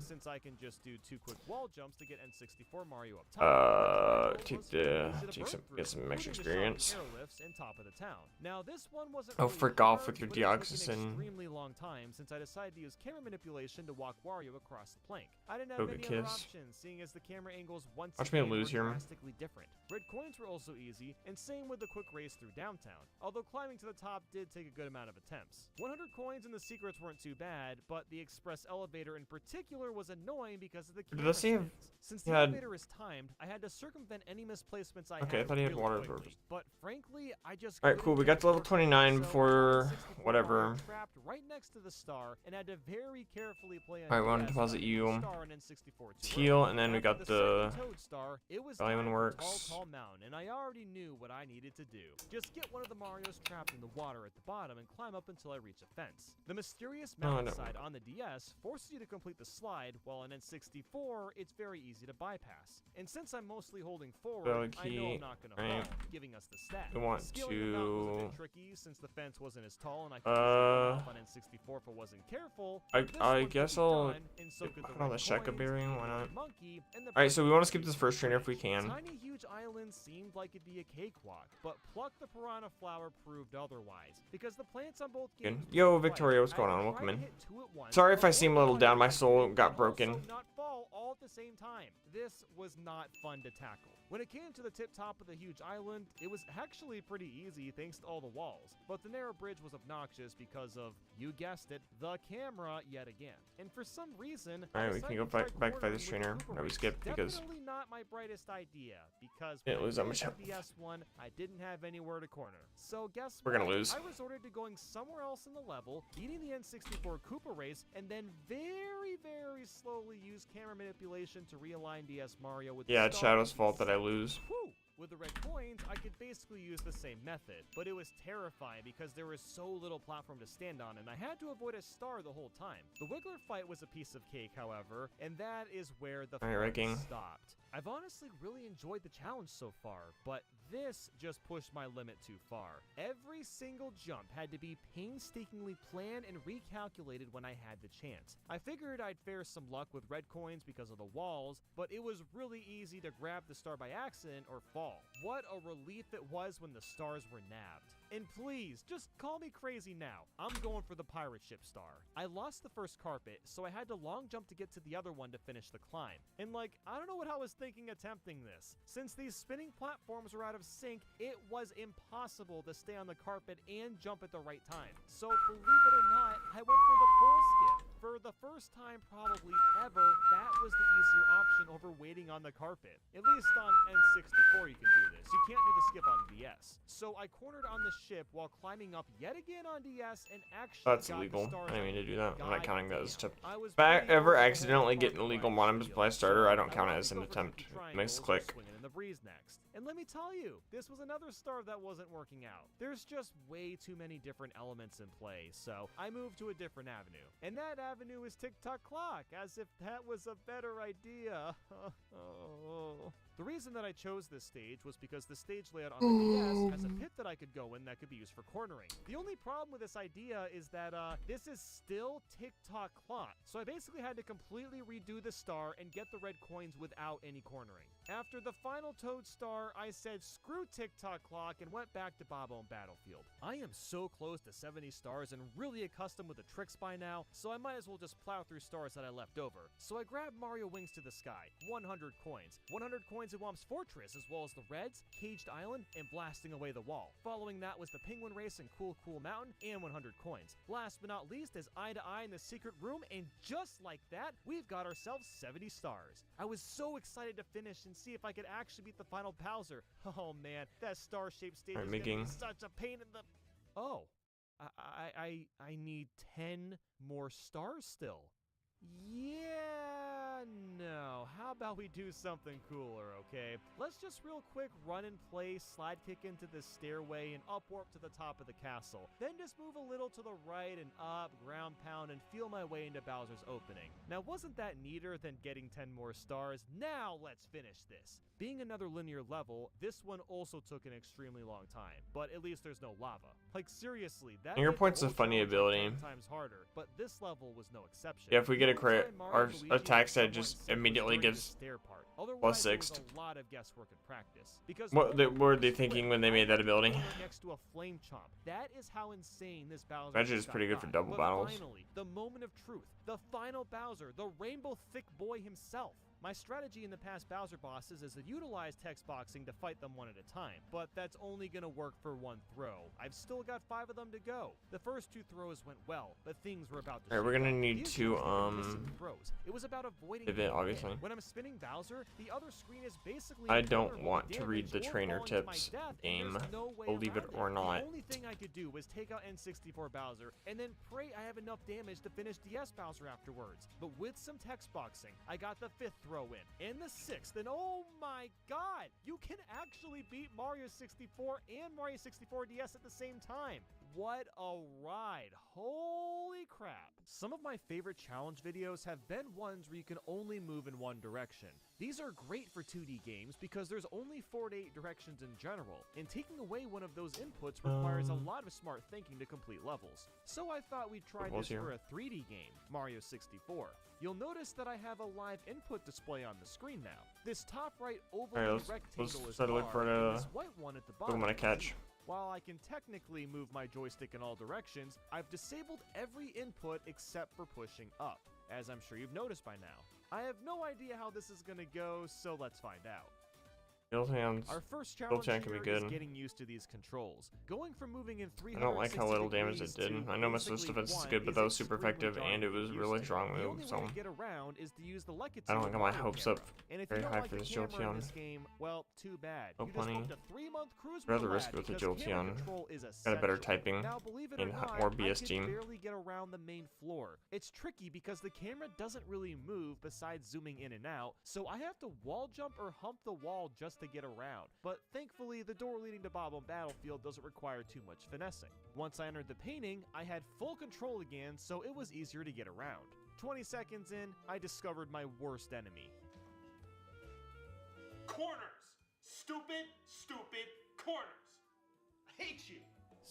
since I can just do 2 quick wall jumps to get N64 Mario up top. Get some extra experience. And top of the town. Now this one wasn't Oh, really frick off hard, with your but it took an deoxygen. extremely long time since I decided to use camera manipulation to walk Wario across the plank. I didn't have Poke many kiss. other options, seeing as the camera angles once Watch me again lose were here. drastically different. Red coins were also easy, and same with the quick race through downtown. Although climbing to the top did take a good amount of attempts. 100 coins and the secrets weren't too bad, but the express elevator in particular was annoying because of the camera spins. Since the elevator is timed, I had to circumvent any misplacements I had. Okay, I thought he had really water quickly. first. But frankly, I just Alright, cool. We got to level 29 before whatever. Trapped right next to the star and had to very carefully play. Alright, we want to deposit you. Teal, and then we got the Valley Wind Works. Tall mountain, and I already knew what I needed to do. Just get one of the Marios trapped in the water at the bottom and climb up until I reach a fence. The mysterious mountainside on the DS forces you to complete the slide, while on N64 it's very easy to bypass. And since I'm mostly holding forward, I know I'm not gonna fall, giving us the stat. We want Scaling the mountain was a to. bit tricky since the fence wasn't as tall and I could off on N64 if I wasn't careful. I guess I'll put on the Sheka berry. Why not? Alright, so we want to skip this first trainer if we can. Tiny huge island seemed like it'd be a cakewalk, but Pluck the Piranha Flower proved otherwise because the plants on both games. Yo, Victoria, what's going on? Welcome in. Sorry if I seem a little down. My soul got broken. Not fall all at the same time. This was not fun to tackle. When it came to the tip top of the huge island, it was actually pretty easy thanks to all the walls, but the narrow bridge was obnoxious because of, you guessed it, the camera yet again. And for some reason, Alright, we can go back by this trainer that we skipped because definitely not my brightest idea because didn't lose that much the DS1, I didn't have anywhere to corner. So guess we're what? gonna lose. I resorted to going somewhere else in the level, beating the N64 Koopa race, and then very slowly use camera manipulation to realign DS Mario with yeah, the it's Shadow's fault that I lose. Whew. With the red coins, I could basically use the same method, but it was terrifying because there was so little platform to stand on, and I had to avoid a star the whole time. The Wiggler fight was a piece of cake, however, and that is where the fun stopped. I've honestly really enjoyed the challenge so far, but this just pushed my limit too far. Every single jump had to be painstakingly planned and recalculated when I had the chance. I figured I'd fare some luck with red coins because of the walls, but it was really easy to grab the star by accident or fall. What a relief it was when the stars were nabbed. And please, just call me crazy now. I'm going for the pirate ship star. I lost the first carpet, so I had to long jump to get to the other one to finish the climb. And like, I don't know what I was thinking attempting this. Since these spinning platforms were out of sync, it was impossible to stay on the carpet and jump at the right time. So believe it or not, I went for the pole skip. For the first time probably ever, that was the easier option over waiting on the carpet. At least on N64 you can do this. You can't do the skip on DS. So I cornered on the ship while climbing up yet again on DS and actually that's illegal. I didn't mean to do that. I'm not counting that as a tip. If I ever accidentally get an illegal mod to play starter, I don't count it as an attempt. Misclick. And let me tell you, this was another star that wasn't working out. There's just way too many different elements in play, so I moved to a different avenue. And that avenue is Tick-Tock Clock, as if that was a better idea. The reason that I chose this stage was because the stage layout on the DS has a pit that I could go in that could be used for cornering. The only problem with this idea is that this is still Tick-Tock Clock, so I basically had to completely redo the star and get the red coins without any cornering. After the final Toad star, I said screw Tick-Tock Clock and went back to Bob-omb Battlefield. I am so close to 70 stars and really accustomed with the tricks by now, so I might as well just plow through stars that I left over. So I grabbed Mario Wings to the Sky, 100 coins. 100 coins in Whomp's Fortress, as well as the Reds, Caged Island, and Blasting Away the Wall. Following that was the Penguin Race and Cool Mountain, and 100 coins. Last but not least is Eye to Eye in the Secret Room, and just like that, we've got ourselves 70 stars. I was so excited to finish and see if I could actually beat the final Bowser. Oh man, that star-shaped stage is gonna be such a pain in the... Oh, I need 10 more stars still. Yeah, no. How how about we do something cooler, okay? Let's just real quick run and play, slide kick into this stairway, and up warp to the top of the castle. Then just move a little to the right and up, ground pound, and feel my way into Bowser's opening. Now, wasn't that neater than getting 10 more stars? Now let's finish this. Being another linear level, this one also took an extremely long time, but at least there's no lava. Like seriously, that Finger made the point's a whole funny challenge ability. 10 times harder, but this level was no exception. Yeah, if we get a The only crit, time Mario our and Luigi attack was set somewhat just sick was immediately during the gives stair part. Otherwise, plus there was 6. a lot of guesswork and practice. Because What remember, were with they this thinking whip, when they I made that had a ability? corner next to a flame chomp. That is how insane this Bowser Imagine it's shot pretty good for got. double But battles. finally, the moment of truth, the final Bowser, the rainbow thick boy himself. My strategy in the past Bowser bosses is to utilize text boxing to fight them one at a time, but that's only gonna work for one throw. I've still got 5 of them to go. The first 2 throws went well, but things were about to Alright, we're shake gonna up. need The to, issue wasn't missing throws. It was about avoiding pivot, being hit. obviously. When I'm spinning Bowser, the other screen is basically I a counter don't roll want to read damage the or trainer falling to my tips death, and game, there's no way believe it around or not. The only thing I could do was take out N64 Bowser and then pray I have enough damage to finish DS Bowser afterwards. But with some text boxing, I got the 5th throw in, and the 6th, and oh my god! You can actually beat Mario 64 and Mario 64 DS at the same time. What a ride. Holy crap. Some of my favorite challenge videos have been ones where you can only move in one direction. These are great for 2D games because there's only 4 to 8 directions in general, and taking away one of those inputs requires a lot of smart thinking to complete levels. So I thought we'd try this for a 3D game, Mario 64. You'll notice that I have a live input display on the screen now. This top right oval rectangle is start to look for and this white one at the bottom Pokemon to is catch. Z. While I can technically move my joystick in all directions, I've disabled every input except for pushing up, as I'm sure you've noticed by now. I have no idea how this is gonna go, so let's find out. Our first challenge can be here good. is getting used to these controls. Going from moving in 360 I don't like how little damage it degrees did. to I know most of this basically defense is 1 good, but that was super extremely effective, jarring and it to get was used really to. strong The move, only so way to get around is to use the like I don't get my Mario hopes camera. up And if very you don't high like for the this camera in Jolteon. this game, well, too bad. Oh, You just plenty. booked a 3-month cruise Rather with risk with the because camera Jolteon. control is Got a better essential. typing Now, believe it in or not, more I BS could team. barely get around the main floor. It's tricky because the camera doesn't really move besides zooming in and out, so I have to wall jump or hump the wall just to get around. But thankfully, the door leading to Bob-omb Battlefield doesn't require too much finessing. Once I entered the painting, I had full control again, so it was easier to get around. 20 seconds in, I discovered my worst enemy. Corners! Stupid, stupid corners! I hate you!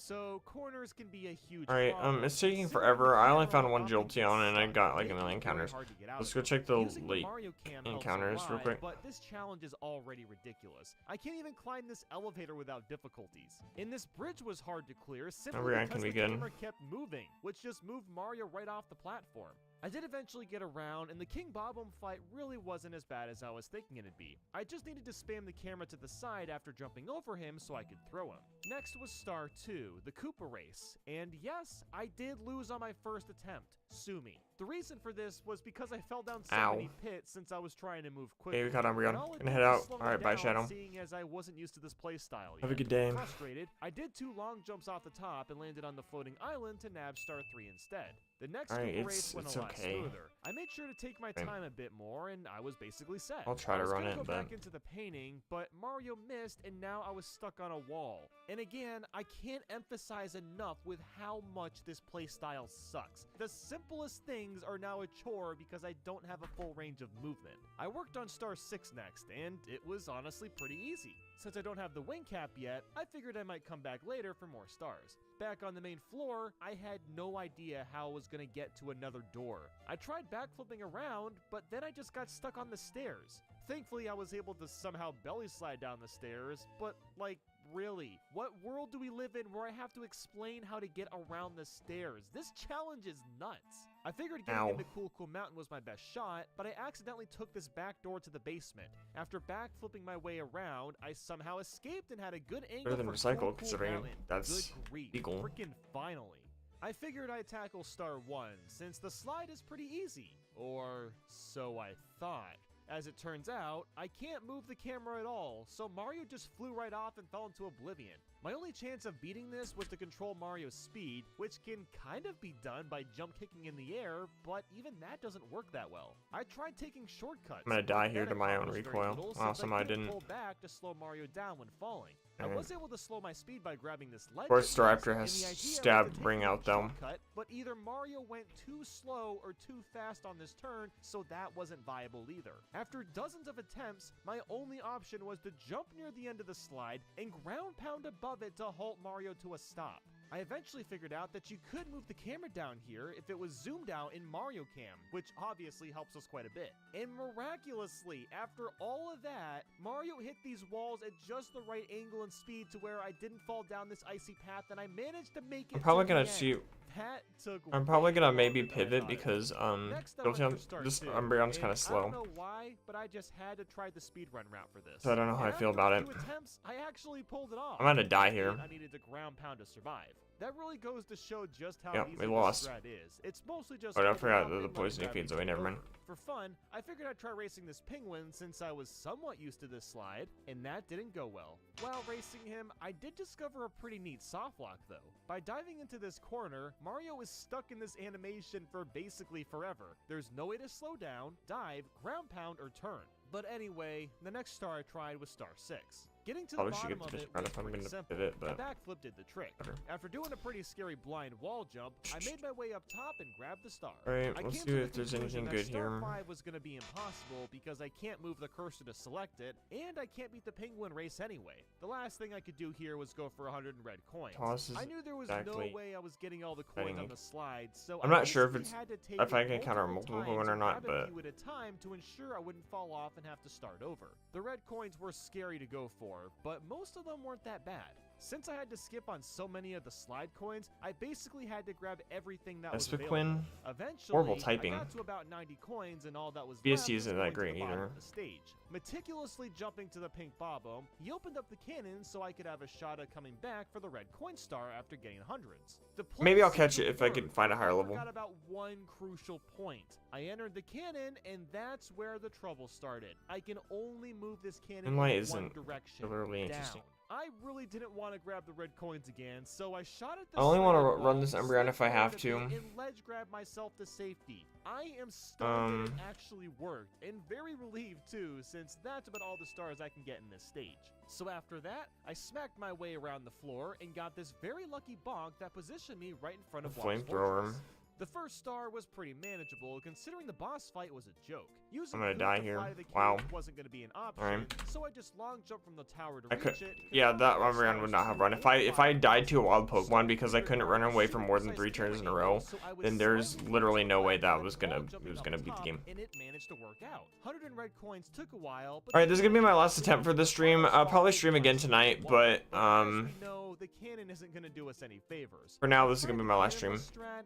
So, corners can be a huge Alright, problem. it's taking Sitting forever. on the I only camera found one often gets Jolteon, and I stuck, got like a making million it very counters. hard to get out Let's of go it. check the Using late Mario Cam helps a encounters real lot, quick. But this challenge is already ridiculous. I can't even climb this elevator without difficulties. And this bridge was hard to clear simply Every round because can the be good. camera kept moving, which just moved Mario right off the platform. I did eventually get around, and the King Bob-omb fight really wasn't as bad as I was thinking it'd be. I just needed to spam the camera to the side after jumping over him so I could throw him. Next was Star 2, the Koopa race, and yes, I did lose on my first attempt. Sue me. The reason for this was because I fell down so many pits since I was trying to move quickly. Hey, we caught Umbreon. And all it Gonna did head was out. slow me Alright, bye, down, Shadow. Seeing as I wasn't used to this playstyle yet. Have a good day. Frustrated, I did 2 long jumps off the top and landed on the floating island to nab Star 3 instead. The next Koopa race went a lot smoother. I made sure to take my time a bit more, and I was basically set. I'll try to run I it, was gonna go but back into the painting, but Mario missed, and now I was stuck on a wall. And again, I can't emphasize enough with how much this playstyle sucks. The simplest things are now a chore because I don't have a full range of movement. I worked on Star 6 next, and it was honestly pretty easy. Since I don't have the wing cap yet, I figured I might come back later for more stars. Back on the main floor, I had no idea how I was gonna get to another door. I tried backflipping around, but then I just got stuck on the stairs. Thankfully, I was able to somehow belly slide down the stairs, but like, really, what world do we live in where I have to explain how to get around the stairs? This challenge is nuts. I figured getting into Cool Cool Mountain was my best shot, but I accidentally took this back door to the basement. After backflipping my way around, I somehow escaped and had a good angle better than for recycle, Cool considering Mountain. that's Good grief, legal. frickin' finally. I figured I'd tackle Star 1, since the slide is pretty easy. Or so I thought. As it turns out, I can't move the camera at all, so Mario just flew right off and fell into oblivion. My only chance of beating this was to control Mario's speed, which can kind of be done by jump kicking in the air, but even that doesn't work that well. I tried taking shortcuts. I'm gonna die here that to my own accomplished very recoil. little, Wow, since somehow I couldn't didn't. pull back to slow Mario down when falling. I Alright. was able to slow my speed by grabbing this ledge. Course, Star at first, Raptor and has the idea was stabbed to take Ring the out, though. shortcut, but either Mario went too slow or too fast on this turn, so that wasn't viable either. After dozens of attempts, my only option was to jump near the end of the slide and ground pound above it to halt Mario to a stop. I eventually figured out that you could move the camera down here if it was zoomed out in Mario Cam, which obviously helps us quite a bit. And miraculously, after all of that, Mario hit these walls at just the right angle and speed to where I didn't fall down this icy path, and I managed to make it. I'm probably to the gonna end. see. That took I'm probably gonna way maybe longer than I pivot thought it because would. Next, I went for Star this 2, Umbreon's kind and of slow. I don't know why, but I just had to try the speedrun route for this. So I don't know how I And feel after about a it. few attempts, I actually pulled it off. I'm gonna die here. I needed to ground pound to survive. That really goes to show just how Yep, easy we this lost. strat is. It's mostly just. Oh, I forgot overlapping the like poisoning gravity fades away, never mind. over. For fun, I figured I'd try racing this penguin since I was somewhat used to this slide, and that didn't go well. While racing him, I did discover a pretty neat soft lock though. By diving into this corner, Mario is stuck in this animation for basically forever. There's no way to slow down, dive, ground pound, or turn. But anyway, the next star I tried was star 6. Getting to the Probably should bottom get of the it fish round was if I'm pretty gonna simple. pivot, A but backflip did the trick. whatever. After doing a pretty scary blind wall jump, I made my way up top and grabbed the star. Alright, I let's came see to the if there's conclusion anything that good star here. 5 was going to be impossible because I can't move the cursor to select it, and I can't beat the penguin race anyway. The last thing I could do here was go for 100 in red coins. Tosses I knew there was exactly no way I was getting all the coins betting on it. the slide, so I'm I not sure if basically it's- had to take if I it can counter a multiple times coin or and not, grab a but few at a time to ensure I wouldn't fall off and have to start over. The red coins were scary to go for, but most of them weren't that bad. Since I had to skip on so many of the slide coins, I basically had to grab everything that was available. Espequin. Eventually, Horrible typing. I got to about 90 coins, and all that was BSC left was isn't that going to great the bottom either. of the stage. Meticulously jumping to the pink Bob-omb, he opened up the cannon so I could have a shot at coming back for the red coin star after getting hundreds. The Maybe I'll plan catch seemed it to if I can work, find a but higher I level. forgot about one crucial point. I entered the cannon, and that's where the trouble started. I can only move this cannon in Moonlight one isn't direction, particularly down. interesting. I really didn't want to grab the red coins again, so I shot at the I only want to sliding run wall, this Umbreon if I slipped have forward a to. bit, and ledge grab myself to safety. I am stunned that it actually worked, and very relieved too, since that's about all the stars I can get in this stage. So after that, I smacked my way around the floor and got this very lucky bonk that positioned me right in front of Wob's Flamethrower. Fortress. The first star was pretty manageable, considering the boss fight was a joke. Using I'm gonna Poop die to here. fly to the cave Wow. wasn't going to be an option, Alright. so I just long jumped from the tower to I reach could, it. yeah, considering that the Umbreon stars would not have seemed run. If I died to a wild so Pokemon because I either couldn't I run away shoot for a more than precise 3 turns in a camera row, angle, so I was then there's slightly literally no way left that with was the ball gonna jumping up beat the top, game. and it managed to work out. 100 in red coins took a while, but Alright, this is gonna be my last attempt for this stream. I'll probably stream again tonight, but as we know, the cannon isn't going to do us any favors. for now this is gonna be my last stream,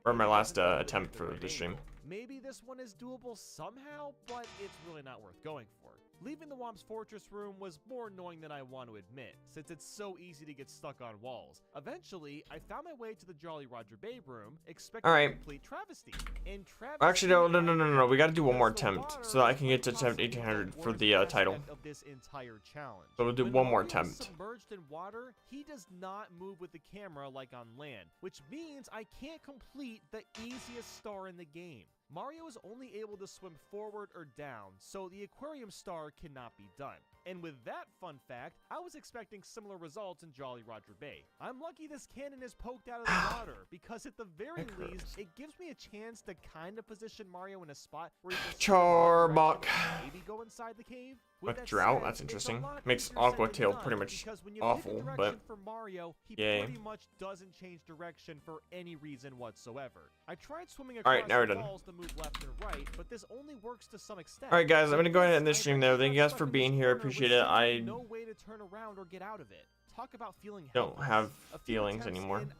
or my last attempt for this stream. Maybe this one is doable somehow, but it's really not worth going for. Leaving the Womp's Fortress room was more annoying than I want to admit, since it's so easy to get stuck on walls. Eventually, I found my way to the Jolly Roger Babe room, expecting Alright. a complete travesty. And travesty Actually, no. We gotta do one more attempt so that I can get to attempt 1800 for the title. Of this entire challenge. So we'll do When one more Mario is attempt. Submerged in water, he does not move with the camera like on land, which means I can't complete the easiest star in the game. Mario is only able to swim forward or down, so the aquarium star cannot be done. And with that fun fact, I was expecting similar results in Jolly Roger Bay. I'm lucky this cannon is poked out of the water, because at the very That least, hurts. it gives me a chance to kind of position Mario in a spot where he can Charbok. maybe go inside the cave. With that drought, said, that's it's a interesting. lot Makes easier said Aqua than Tail done, pretty much because when you awful, pick a but direction for Mario, he yay. pretty much doesn't change direction for any reason whatsoever. I tried swimming Alright, across now we're the done. walls to move left and right, but this only works to some extent. Alright guys, I'm gonna go ahead and end I this stream there. Thank you guys got for stuck in being this here. I corner with appreciate it. simply I no way to turn around or get out of it. Talk about feeling don't helpless. have A few feelings attempts anymore. in, I